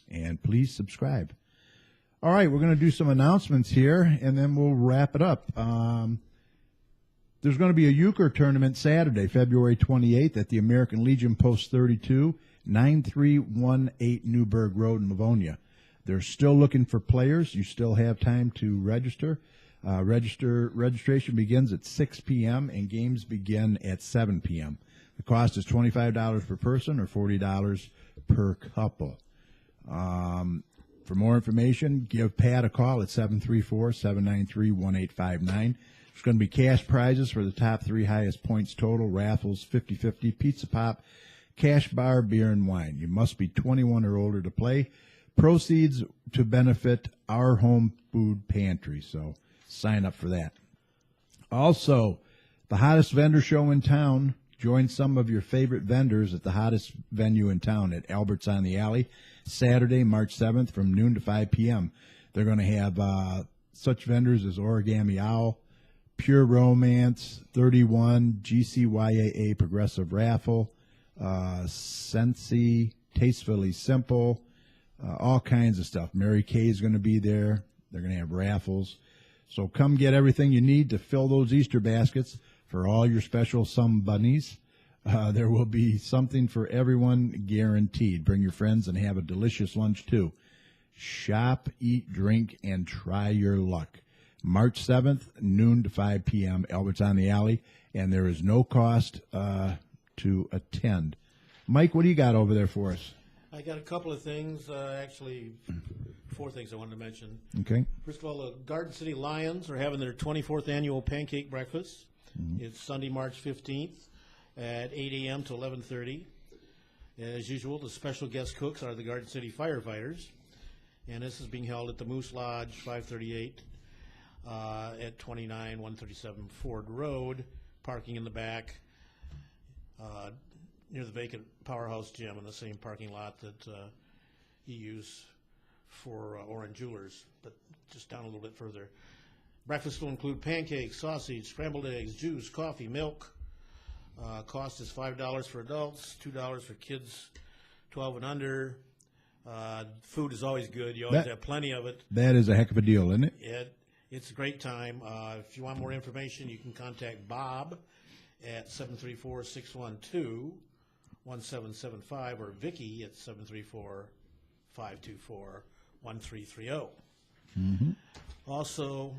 And please subscribe. All right, we're going to do some announcements here, and then we'll wrap it up. There's going to be a euchre tournament Saturday, February 28th at the American Legion Post 32, 9318 Newburgh Road in Livonia. They're still looking for players. You still have time to register. Registration begins at 6 p.m. and games begin at 7 p.m. The cost is $25 per person or $40 per couple. For more information, give Pat a call at 734-793-1859. There's going to be cash prizes for the top 3 highest points total, raffles, 50-50, pizza pop, cash bar, beer, and wine. You must be 21 or older to play. Proceeds to benefit our home food pantry, so sign up for that. Also, the hottest vendor show in town. Join some of your favorite vendors at the hottest venue in town at Albert's on the Alley, Saturday, March 7th from noon to 5 p.m. They're going to have such vendors as Origami Owl, Pure Romance, 31, GCYAA Progressive Raffle, Sensi, Tastefully Simple, all kinds of stuff. Mary Kay is going to be there. They're going to have raffles. So come get everything you need to fill those Easter baskets for all your special some bunnies. There will be something for everyone guaranteed. Bring your friends and have a delicious lunch too. Shop, eat, drink, and try your luck. March 7th, noon to 5 p.m., Albert's on the Alley, and there is no cost to attend. Mike, what do you got over there for us? I got a couple of things, actually 4 things I wanted to mention. Okay. First of all, the Garden City Lions are having their 24th annual pancake breakfast. Mm-hmm. It's Sunday, March 15th at 8 a.m. to 11:30. As usual, the special guest cooks are the Garden City firefighters, and this is being held at the Moose Lodge, 538 at 29137 Ford Road, parking in the back near the vacant Powerhouse Gym in the same parking lot that you use for Orange Jewelers, but just down a little bit further. Breakfast will include pancakes, sausage, scrambled eggs, juice, coffee, milk. Cost is $5 for adults, $2 for kids 12 and under. Food is always good. You always have plenty of it. That is a heck of a deal, isn't it? It's a great time. If you want more information, you can contact Bob at 734-612-1775 or Vicky at 734-524-1330. Mm-hmm. Also,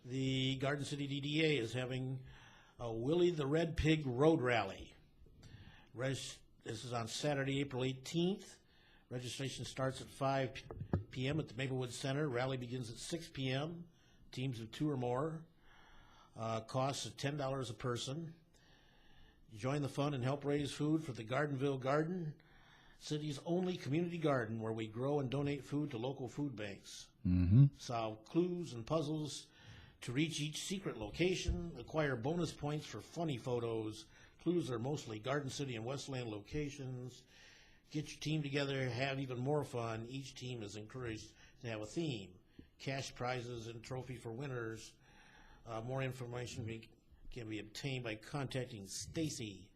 the Garden City DDA is having a Willie the Red Pig Road Rally. This is on Saturday, April 18th. Registration starts at 5 p.m. at the Maplewood Center. Rally begins at 6 p.m. Teams of 2 or more. Costs of $10 a person. Join the fun and help raise food for the Gardenville Garden, city's only community garden where we grow and donate food to local food banks. Mm-hmm. Solve clues and puzzles to reach each secret location. Acquire bonus points for funny photos. Clues are mostly Garden City and Westland locations. Get your team together, have even more fun. Each team is encouraged to have a theme. Cash prizes and trophy for winners. More information can be obtained by contacting Stacy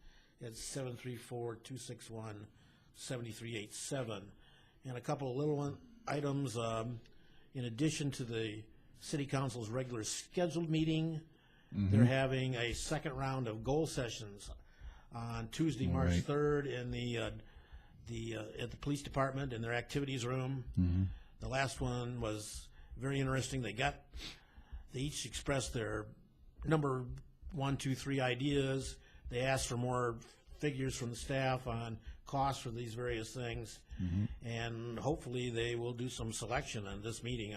at 734-261-7387. And a couple of little items. In addition to the City Council's regular scheduled meeting They're having a second round of goal sessions on Tuesday, March 3rd, in the at the police department in their activities room. The last one was very interesting. They each expressed their number 1, 2, 3 ideas. They asked for more figures from the staff on costs for these various things, and hopefully they will do some selection on this meeting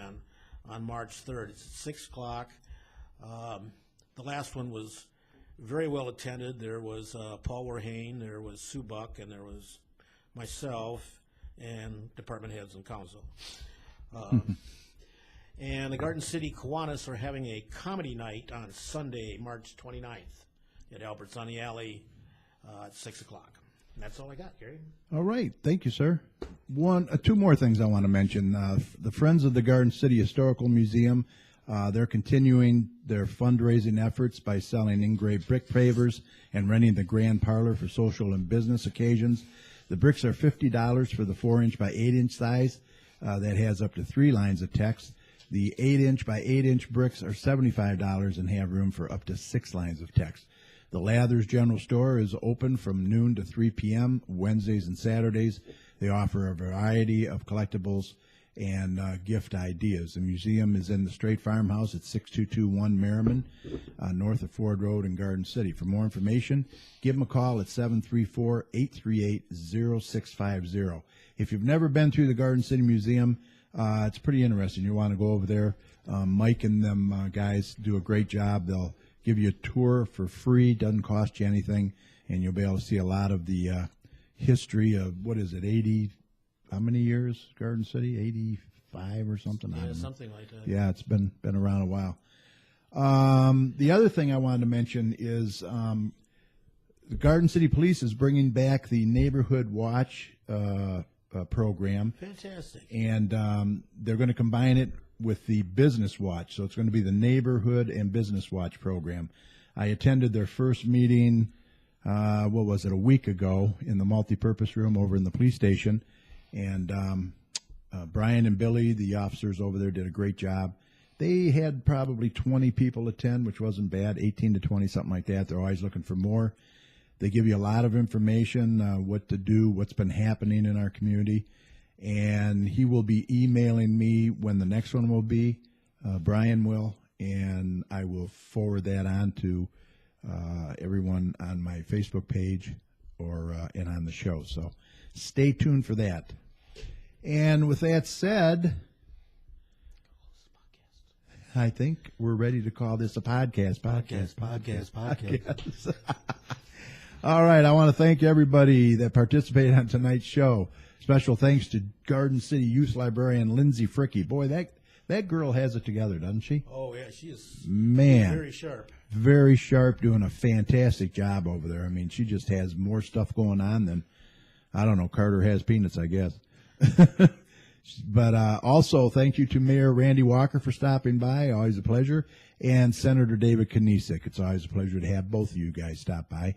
on March 3rd. It's at 6 o'clock. The last one was very well attended. There was Paul Werhane, there was Sue Buck, and there was myself and department heads and council. And the Garden City Kiwanis are having a comedy night on Sunday, March 29th at Albert's on the Alley at 6 o'clock. And that's all I got, Gary. All right. Thank you, sir. Two more things I want to mention. The Friends of the Garden City Historical Museum, they're continuing their fundraising efforts by selling engraved brick pavers and renting the grand parlor for social and business occasions. The bricks are $50 for the 4-inch by 8-inch size. That has up to 3 lines of text. The 8-inch by 8-inch bricks are $75 and have room for up to 6 lines of text. The Lathers General Store is open from noon to 3 p.m. Wednesdays and Saturdays. They offer a variety of collectibles and gift ideas. The museum is in the Straight Farmhouse at 6221 Merriman, north of Ford Road in Garden City. For more information, give them a call at 734-838-0650. If you've never been through the Garden City Museum, it's pretty interesting. You want to go over there. Mike and them guys do a great job. They'll give you a tour for free, doesn't cost you anything, and you'll be able to see a lot of the history of, what is it, 80, how many years, Garden City? 85 or something? I don't know. Something like that. Yeah, it's been around a while. The other thing I wanted to mention is the Garden City Police is bringing back the Neighborhood Watch program. Fantastic. And they're going to combine it with the Business Watch. So it's going to be the Neighborhood and Business Watch program. I attended their first meeting, a week ago in the multipurpose room over in the police station. And Brian and Billy, the officers over there, did a great job. They had probably 20 people attend, which wasn't bad, 18 to 20, something like that. They're always looking for more. They give you a lot of information, what to do, what's been happening in our community. And he will be emailing me when the next one will be. Brian will, and I will forward that on to everyone on my Facebook page and on the show. So stay tuned for that. And with that said, I think we're ready to call this a podcast. All right, I want to thank everybody that participated on tonight's show. Special thanks to Garden City Youth Librarian Lindsay Fricke. Boy, that girl has it together, doesn't she? Oh, yeah, she is very sharp. Very sharp, doing a fantastic job over there. I mean, she just has more stuff going on than, I don't know, Carter has peanuts, I guess. But also, thank you to Mayor Randy Walker for stopping by. Always a pleasure. And Senator David Knezek. It's always a pleasure to have both of you guys stop by.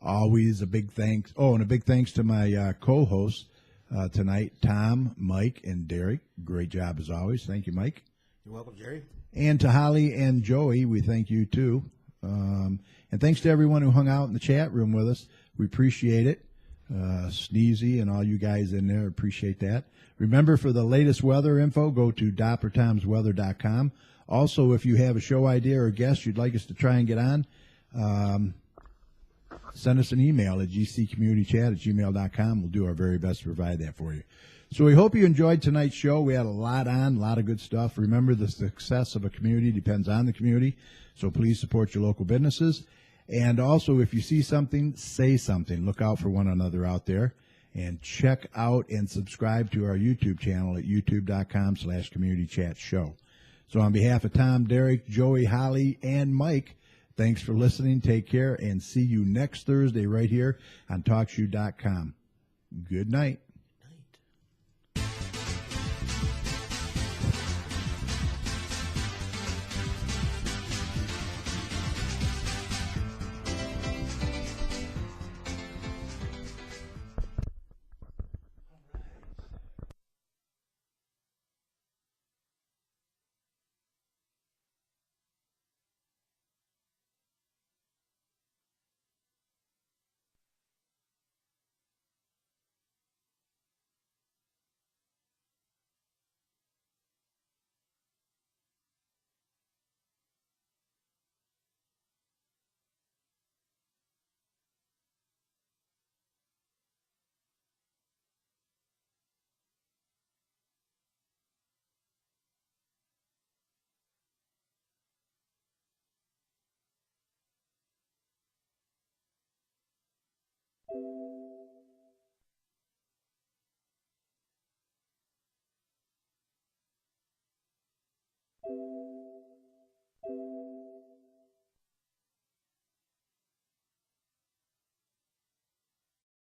Always a big thanks. Oh, and a big thanks to my co-hosts tonight, Tom, Mike, and Derek. Great job as always. Thank you, Mike. You're welcome, Jerry. And to Holly and Joey, we thank you too. And thanks to everyone who hung out in the chat room with us. We appreciate it. Sneezy and all you guys in there, appreciate that. Remember, for the latest weather info, go to DopplerTomsWeather.com. Also, if you have a show idea or a guest you'd like us to try and get on, send us an email at gccommunitychat@gmail.com. We'll do our very best to provide that for you. So we hope you enjoyed tonight's show. We had a lot of good stuff. Remember, the success of a community depends on the community, so please support your local businesses. And also, if you see something, say something. Look out for one another out there. And check out and subscribe to our YouTube channel at youtube.com/communitychatshow. So on behalf of Tom, Derek, Joey, Holly, and Mike, thanks for listening. Take care, and see you next Thursday right here on TalkShoe.com. Good night.